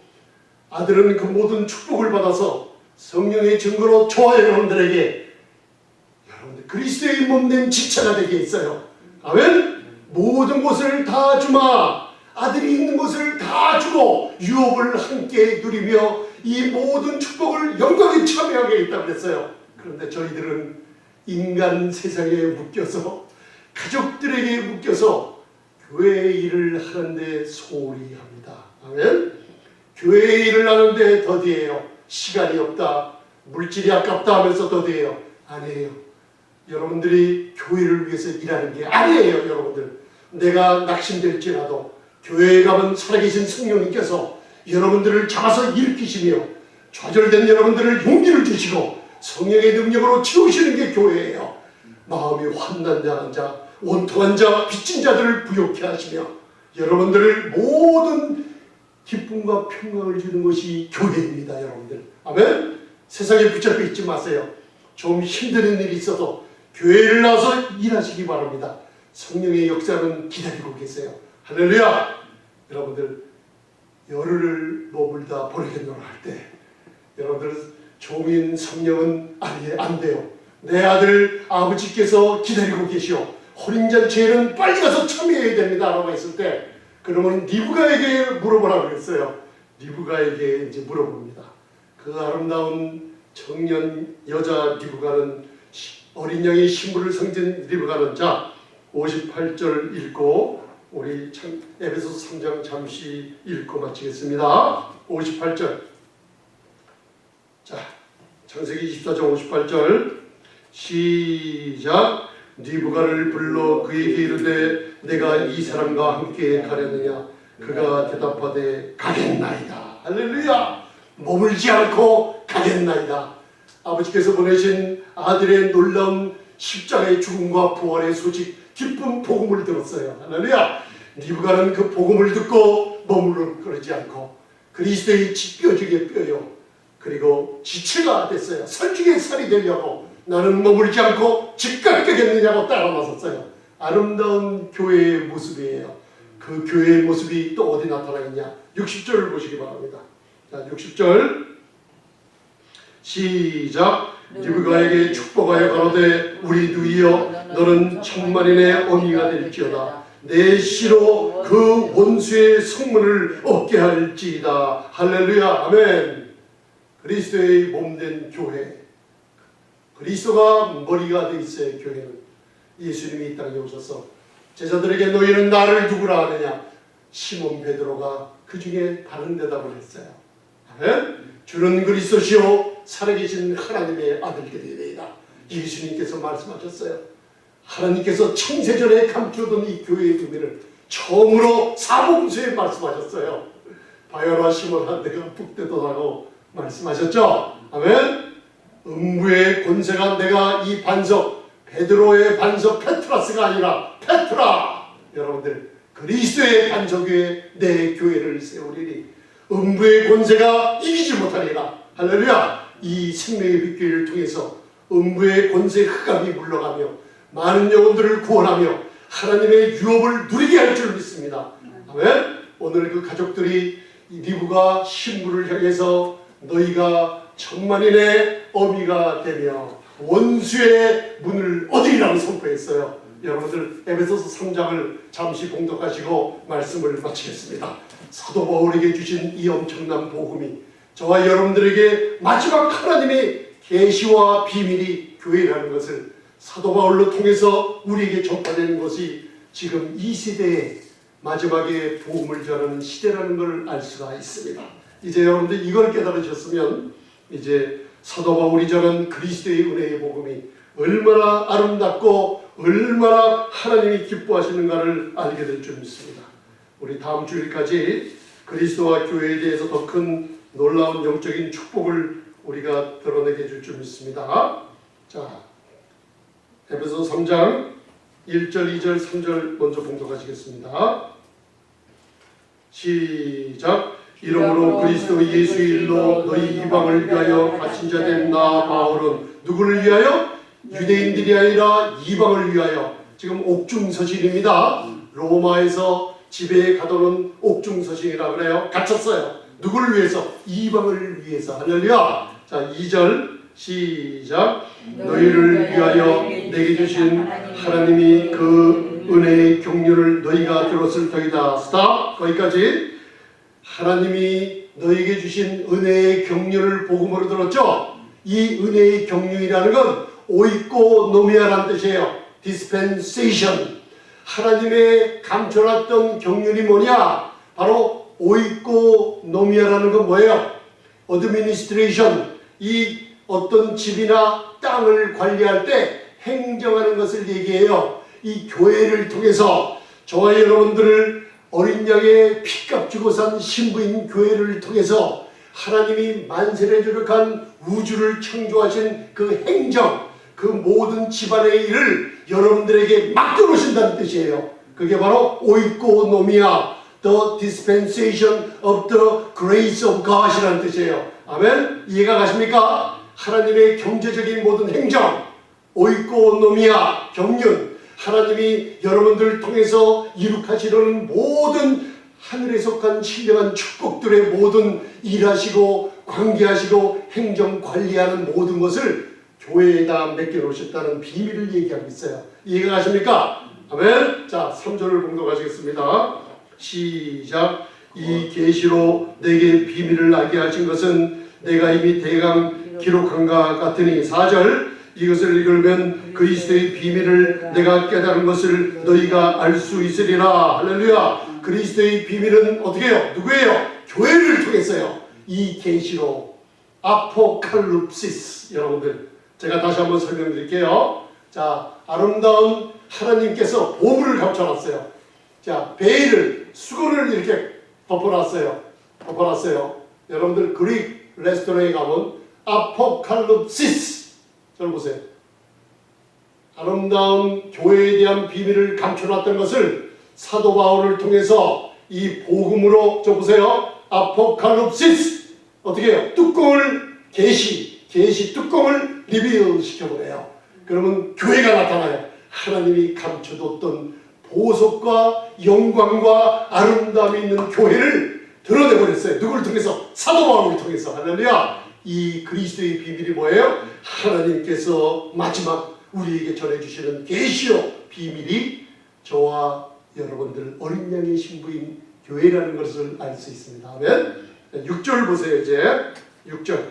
아들은 그 모든 축복을 받아서 성령의 증거로 저와 여러분들에게, 여러분들 그리스도의 몸된 지체가 되게 있어요. 아멘? 모든 것을 다 주마. 아들이 있는 것을 다 주고 유업을 함께 누리며 이 모든 축복을 영광에 참여하게 있다고 그랬어요. 그런데 저희들은 인간 세상에 묶여서, 가족들에게 묶여서 교회의 일을 하는데 소홀히 합니다. 아멘? 교회의 일을 하는데 더디해요. 시간이 없다, 물질이 아깝다 하면서 더디해요. 아니에요. 여러분들이 교회를 위해서 일하는 게 아니에요. 여러분들, 내가 낙심될지라도 교회에 가면 살아계신 성령님께서 여러분들을 잡아서 일으키시며 좌절된 여러분들을 용기를 주시고 성령의 능력으로 채우시는 게 교회예요. 마음이 환난당한 자, 원통한 자, 빚진 자들을 부욕케 하시며 여러분들을 모든 기쁨과 평강을 주는 것이 교회입니다. 여러분들, 아멘? 세상에 붙잡혀 있지 마세요. 좀 힘든 일이 있어도 교회를 나와서 일하시기 바랍니다. 성령의 역사는 기다리고 계세요. 할렐루야! 여러분들, 열흘을 머물다 보내겠노라 할 때 여러분들 종인 성령은 안 돼요. 내 아들 아버지께서 기다리고 계시오. 혼인잔치에는 빨리 가서 참여해야 됩니다 라고 했을 때, 그러면 리브가에게 물어보라고 그랬어요. 리브가에게 이제 물어봅니다. 그 아름다운 청년 여자 리브가는, 어린 양의 신부를 섬긴 리브가는, 자 58절 읽고 우리 에베소서 3장 잠시 읽고 마치겠습니다. 58절. 자, 창세기 24장 58절 시작. 리브가를 불러 그에게 이르되 내가 이 사람과 함께 가려느냐? 그가 대답하되 가겠나이다. 할렐루야. 머물지 않고 가겠나이다. 아버지께서 보내신 아들의 놀라운 십자가의 죽음과 부활의 소식, 기쁜 복음을 들었어요. 할렐루야. 리브가는 그 복음을 듣고 머물러 그러지 않고 그리스도의 뼈중에 뼈요, 그리고 지체가 됐어요. 살중에 살이 되려고 나는 머물지 않고 즉각 되겠느냐고 따라 나섰어요. 아름다운 교회의 모습이에요. 그 교회의 모습이 또 어디 나타나 있냐? 60절을 보시기 바랍니다. 자, 60절 시작. 리브가에게 축복하여 가로되 우리 누이여 너는 천만인의 어미가 될지어다. 내 씨로 그 원수의 성문을 얻게 할지이다. 할렐루야. 아멘. 그리스도의 몸된 교회, 그리스도가 머리가 되어 있어요. 교회는 예수님이 이 땅에 오셔서 제자들에게 너희는 나를 누구라 하느냐? 시몬 베드로가 그 중에 바른 대답을 했어요. 아멘. 주는 그리스도시요 살아계신 하나님의 아들들이다. 예수님께서 말씀하셨어요. 하나님께서 창세전에 감추던 이 교회의 비밀을 처음으로 사복음서에 말씀하셨어요. 바요나 시몬아 내가 북대도라고 말씀하셨죠. 아멘. 음부의 권세가 내가 이 반석, 베드로의 반석 페트라스가 아니라 페트라, 여러분들 그리스도의 반석 위에 내 교회를 세우리니 음부의 권세가 이기지 못하리라. 할렐루야. 이 생명의 빛교회를 통해서 음부의 권세의 흑암이 물러가며 많은 영혼들을 구원하며 하나님의 유업을 누리게 할 줄 믿습니다. 아멘. 오늘 그 가족들이 리브가 신부를 향해서 너희가 천만인의 어미가 되며 원수의 문을 얻으리라고 선포했어요. 여러분들 에베소서 3장을 잠시 봉독하시고 말씀을 마치겠습니다. 사도 바울에게 주신 이 엄청난 복음이 저와 여러분들에게 마지막 하나님의 계시와 비밀이 교회라는 것을 사도 바울로 통해서 우리에게 전파되는 것이 지금 이 시대에 마지막에 복음을 전하는 시대라는 걸 알 수가 있습니다. 이제 여러분들 이걸 깨달으셨으면 이제 사도 바울이 전한 그리스도의 은혜의 복음이 얼마나 아름답고 얼마나 하나님이 기뻐하시는가를 알게 될 줄 믿습니다. 우리 다음 주일까지 그리스도와 교회에 대해서 더 큰 놀라운 영적인 축복을 우리가 드러내게 해줄 줄 믿습니다. 자, 에베소 3장 1절, 2절, 3절 먼저 봉독하시겠습니다. 시작. 이러므로 그리스도 예수 일로 너희 이방을 위하여 갇힌 자 된 나 바울은 누구를 위하여? 유대인들이 아니라 이방을 위하여. 지금 옥중서신입니다. 로마에서 지배에 가둬놓은 옥중서신이라고 그래요. 갇혔어요. 누구를 위해서? 이방을 위해서. 할렐루야. 자, 2절 시작. 너희를 위하여 내게 주신 하나님이 그 은혜의 경륜을 너희가 들었을 터이다. 스탑. 거기까지. 하나님이 너에게 주신 은혜의 경륜을 복음으로 들었죠? 이 은혜의 경륜이라는 건 오이코노미아라는 뜻이에요. dispensation. 하나님의 감춰놨던 경륜이 뭐냐? 바로 오이코노미아라는 건 뭐예요? administration. 이 어떤 집이나 땅을 관리할 때 행정하는 것을 얘기해요. 이 교회를 통해서 저와 여러분들을 어린 양의 피값 주고 산 신부인 교회를 통해서 하나님이 만세를 조력한 우주를 창조하신 그 행정, 그 모든 집안의 일을 여러분들에게 맡겨놓으신다는 뜻이에요. 그게 바로 오이코노미아, the dispensation of the grace of God이라는 뜻이에요. 아멘? 이해가 가십니까? 하나님의 경제적인 모든 행정, 오이코노미아, 경륜, 하나님이 여러분들을 통해서 이룩하시려는 모든 하늘에 속한 신령한 축복들의 모든 일하시고 관계하시고 행정 관리하는 모든 것을 교회에다 맡겨놓으셨다는 비밀을 얘기하고 있어요. 이해가 가십니까? 아멘. 자, 3절을 봉독하시겠습니다. 시작. 이 계시로 내게 비밀을 알게 하신 것은 내가 이미 대강 기록한 것 같으니. 4절. 이것을 읽으면 그리스도의 비밀을 내가 깨달은 것을 너희가 알 수 있으리라. 할렐루야. 그리스도의 비밀은 어떻게 해요? 누구예요? 교회를 통해서요. 이 계시로 아포칼립시스. 여러분들 제가 다시 한번 설명드릴게요. 자, 아름다운 하나님께서 보물을 감춰놨어요. 자, 베일을, 수건을 이렇게 덮어놨어요. 여러분들 그릭 레스토랑에 가면 아포칼립시스. 저를 보세요. 아름다운 교회에 대한 비밀을 감춰놨던 것을 사도 바울을 통해서 이 복음으로 저 보세요. 아포칼립시스. 어떻게 해요? 뚜껑을 계시 뚜껑을 리빌 시켜보래요. 그러면 교회가 나타나요. 하나님이 감춰뒀던 보석과 영광과 아름다움이 있는 교회를 드러내버렸어요. 누구를 통해서? 사도 바울을 통해서. 할렐루야. 이 그리스도의 비밀이 뭐예요? 하나님께서 마지막 우리에게 전해주시는 계시요 비밀이 저와 여러분들 어린 양의 신부인 교회라는 것을 알 수 있습니다. 아멘. 6절 보세요. 이제 6절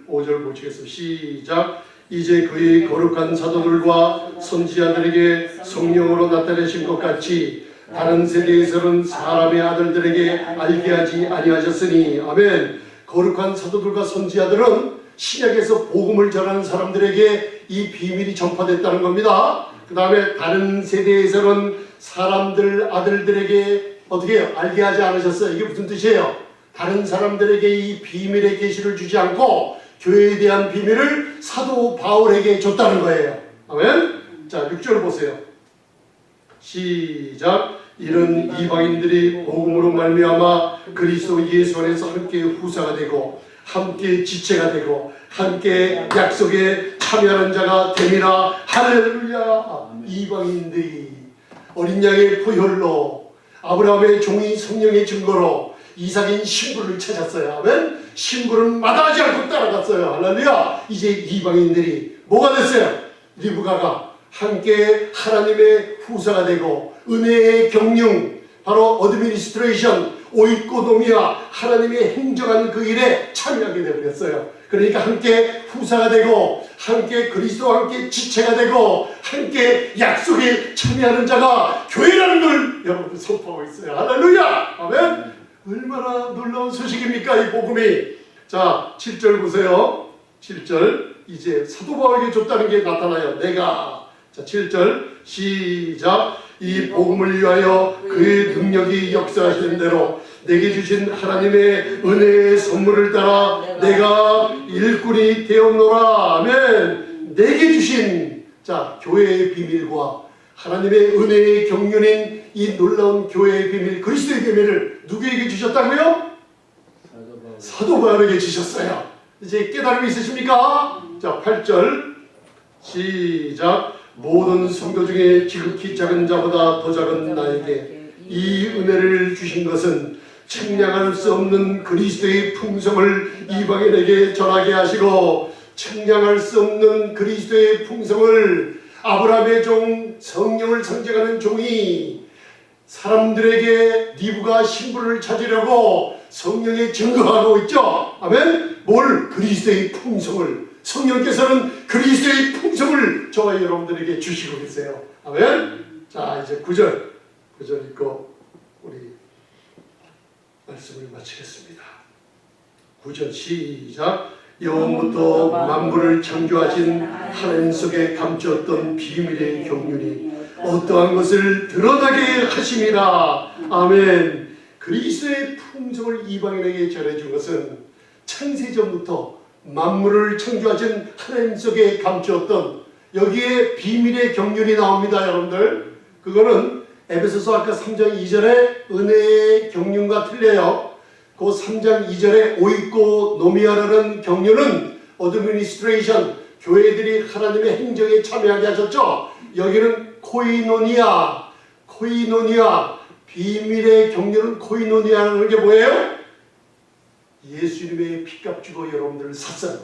5절 보시겠습니다. 시작. 이제 그의 거룩한 사도들과 선지자들에게 성령으로 나타내신 것 같이 다른 세대에서는 사람의 아들들에게 알게 하지 아니하셨으니. 아멘. 거룩한 사도들과 선지자들은 신약에서 복음을 전하는 사람들에게 이 비밀이 전파됐다는 겁니다. 그 다음에 다른 세대에서는 사람들 아들들에게 어떻게 해요? 알게 하지 않으셨어요. 이게 무슨 뜻이에요? 다른 사람들에게 이 비밀의 계시를 주지 않고 교회에 대한 비밀을 사도 바울에게 줬다는 거예요. 아멘. 자, 6절 보세요. 시작. 이런 이방인들이 복음으로 말미암아 그리스도 예수 안에서 함께 후사가 되고 함께 지체가 되고 함께 약속에 참여하는 자가 됨이라. 할렐루야. 이방인들이 어린 양의 포효로 아브라함의 종이 성령의 증거로 이삭인 신부를 찾았어요. 아멘. 신부를 마다하지 않고 따라갔어요. 할렐루야. 이제 이방인들이 뭐가 됐어요? 리브가가 함께 하나님의 후사가 되고 은혜의 경륜, 바로 어드미니스트레이션, 오이코노미아, 하나님의 행정하는 그 일에 참여하게 되어버렸어요. 그러니까 함께 후사가 되고 함께 그리스도와 함께 지체가 되고 함께 약속에 참여하는 자가 교회라는 걸 여러분들 선포하고 있어요. 할렐루야! 아멘! 얼마나 놀라운 소식입니까, 이 복음이. 자, 7절 보세요. 7절. 이제 사도 바울에게 줬다는 게 나타나요. 내가. 자, 7절. 시작. 이 복음을 위하여 그의 능력이 역사하시는 대로 내게 주신 하나님의 은혜의 선물을 따라 내가 일꾼이 되었노라. 아멘. 내게 주신, 자, 교회의 비밀과 하나님의 은혜의 경륜인 이 놀라운 교회의 비밀, 그리스도의 비밀을 누구에게 주셨다고요? 사도 바울에게 주셨어요. 이제 깨달음이 있으십니까? 자, 8절 시작. 모든 성도 중에 지극히 작은 자보다 더 작은 나에게 이 은혜를 주신 것은 측량할 수 없는 그리스도의 풍성을 이방인에게 전하게 하시고, 측량할 수 없는 그리스도의 풍성을 아브라함의 종, 성령을 상징하는 종이 사람들에게 리브가 신부를 찾으려고 성령에 증거하고 있죠. 아멘. 뭘? 그리스도의 풍성을. 성령께서는 그리스도의 풍성을 저와 여러분들에게 주시고 계세요. 아멘. 자, 이제 9절 읽고 우리 말씀을 마치겠습니다. 9절 시작. 영원부터 만물을 창조하신 하나님 속에 감추었던 비밀의 경륜이 어떠한 것을 드러나게 하심이라. 아멘. 그리스도의 풍성을 이방인에게 전해준 것은 창세전부터 만물을 창조하신 하나님 속에 감추었던, 여기에 비밀의 경륜이 나옵니다. 여러분들, 그거는 에베소서 아까 3장 2절의 은혜의 경륜과 틀려요. 그 3장 2절에 오이고 노미아라는 경륜은 어드미니스트레이션, 교회들이 하나님의 행정에 참여하게 하셨죠. 여기는 코이노니아, 비밀의 경륜은 코이노니아라는 게 뭐예요? 예수님의 피값 주고 여러분들을 샀어요.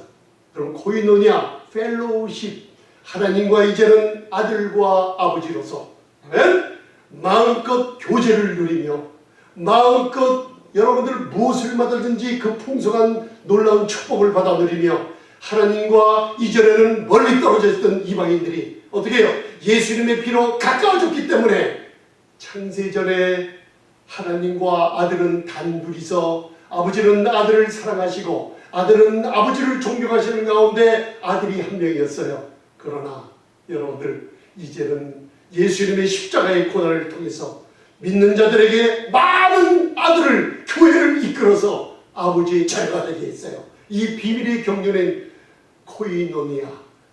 그럼 코이노니아, 펠로우십, 하나님과 이제는 아들과 아버지로서 마음껏 교제를 누리며 마음껏 여러분들 무엇을 받든지 그 풍성한 놀라운 축복을 받아 누리며, 하나님과 이전에는 멀리 떨어져 있던 이방인들이 어떻게 해요? 예수님의 피로 가까워졌기 때문에 창세전에 하나님과 아들은 단둘이서, 아버지는 아들을 사랑하시고 아들은 아버지를 존경하시는 가운데 아들이 한 명이었어요. 그러나 여러분들, 이제는 예수님의 십자가의 고난을 통해서 믿는 자들에게 많은 아들을, 교회를 이끌어서 아버지의 자녀가 되게 했어요. 이 비밀의 경륜은 코이노니아,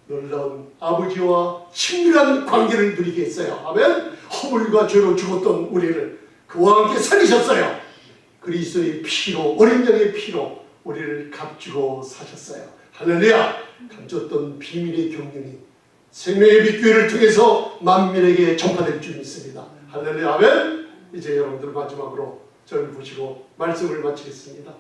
놀라운 아버지와 친밀한 관계를 누리게 했어요. 아멘. 허물과 죄로 죽었던 우리를 그와 함께 살리셨어요. 그리스도의 피로, 어린 양의 피로 우리를 값주고 사셨어요. 할렐루야. 감췄던 비밀의 경륜이 생명의 빛교회를 통해서 만민에게 전파될 줄 믿습니다. 할렐루야. 아멘. 이제 여러분들 마지막으로 저를 보시고 말씀을 마치겠습니다.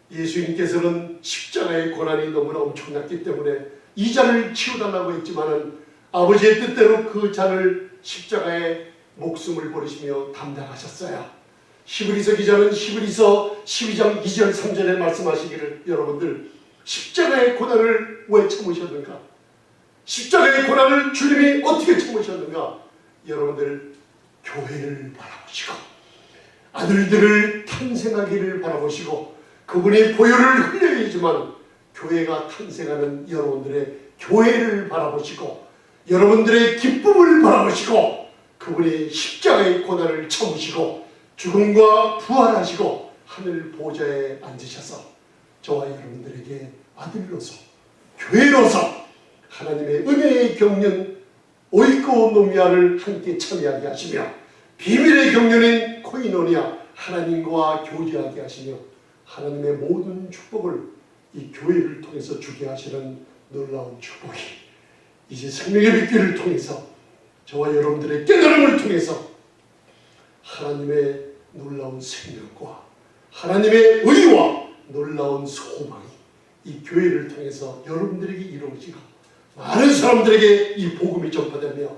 예수님께서는 십자가의 고난이 너무나 엄청났기 때문에 이 잔을 치워달라고 했지만은 아버지의 뜻대로 그 잔을 십자가에 목숨을 버리시며 담당하셨어요. 히브리서 기자는 히브리서 12장 2절 3절에 말씀하시기를, 여러분들 십자가의 고난을 왜 참으셨는가? 십자가의 고난을 주님이 어떻게 참으셨는가? 여러분들 교회를 바라보시고 아들들을 탄생하기를 바라보시고 그분이 보혈을 흘려야지만 교회가 탄생하는 여러분들의 교회를 바라보시고 여러분들의 기쁨을 바라보시고 그분이 십자가의 고난을 참으시고 죽음과 부활하시고 하늘 보좌에 앉으셔서 저와 여러분들에게 아들로서 교회로서 하나님의 은혜의 경륜 오이고 노미아를 함께 참여하게 하시며 비밀의 경륜인 코이노니아 하나님과 교제하게 하시며 하나님의 모든 축복을 이 교회를 통해서 주게 하시는 놀라운 축복이 이제 생명의 빛길을 통해서 저와 여러분들의 깨달음을 통해서 하나님의 놀라운 생명과 하나님의 의와 놀라운 소망이 이 교회를 통해서 여러분들에게 이루어지고 많은 사람들에게 이 복음이 전파되며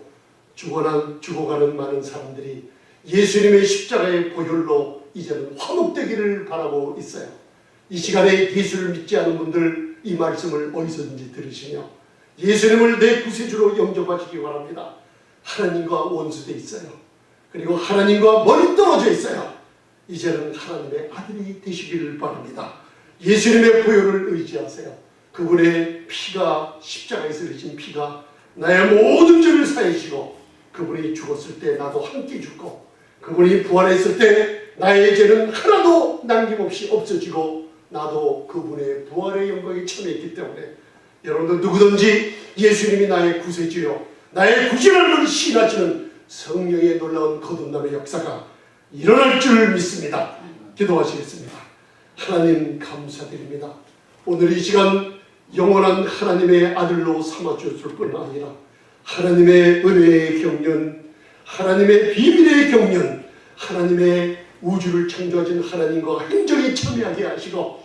죽어가는 많은 사람들이 예수님의 십자가의 보혈로 이제는 화목되기를 바라고 있어요. 이 시간에 예수를 믿지 않은 분들 이 말씀을 어디서든지 들으시며 예수님을 내 구세주로 영접하시기 바랍니다. 하나님과 원수돼 있어요. 그리고 하나님과 멀리 떨어져 있어요. 이제는 하나님의 아들이 되시기를 바랍니다. 예수님의 보혈을 의지하세요. 그분의 피가 십자가에서 흘리신 피가 나의 모든 죄를 사해주시고 그분이 죽었을 때 나도 함께 죽고 그분이 부활했을 때 나의 죄는 하나도 남김없이 없어지고 나도 그분의 부활의 영광에 참여했기 때문에 여러분들 누구든지 예수님이 나의 구세주요 나의 구주라는 시인하시는 성령의 놀라운 거듭남의 역사가 일어날 줄 믿습니다. 기도하시겠습니다. 하나님 감사드립니다. 오늘 이 시간 영원한 하나님의 아들로 삼아주었을 뿐 아니라 하나님의 은혜의 경륜, 하나님의 비밀의 경륜, 하나님의 우주를 창조하신 하나님과 행정에 참여하게 하시고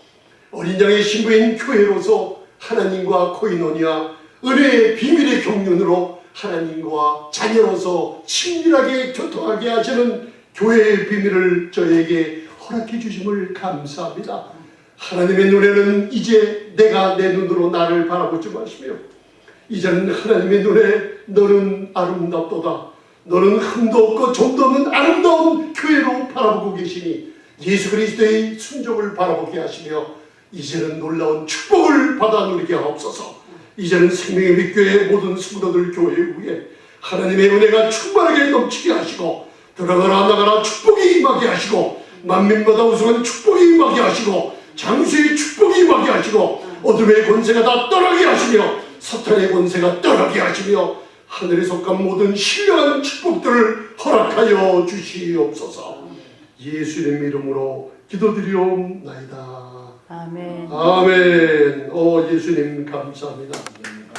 어린 양의 신부인 교회로서 하나님과 코이노니아 은혜의 비밀의 경륜으로 하나님과 자녀로서 친밀하게 교통하게 하시는 교회의 비밀을 저에게 허락해 주심을 감사합니다. 하나님의 눈에는 이제 내가 내 눈으로 나를 바라보지 마시며 이제는 하나님의 눈에 너는 아름답도다. 너는 흠도 없고 점도 없는 아름다운 교회로 바라보고 계시니 예수 그리스도의 순종을 바라보게 하시며 이제는 놀라운 축복을 받아 누리게 하옵소서. 이제는 생명의 빛교회 모든 성도들 교회 위에 하나님의 은혜가 충만하게 넘치게 하시고 들어가라 나가라 축복이 임하게 하시고 만민마다 우승한 축복이 임하게 하시고 장수의 축복이 임하게 하시고 어둠의 권세가 다 떠나게 하시며 사탄의 권세가 떠나게 하시며 하늘에 속한 모든 신령한 축복들을 허락하여 주시옵소서. 예수님 이름으로 기도드리옵나이다. 아멘. 아멘. 오 예수님 감사합니다.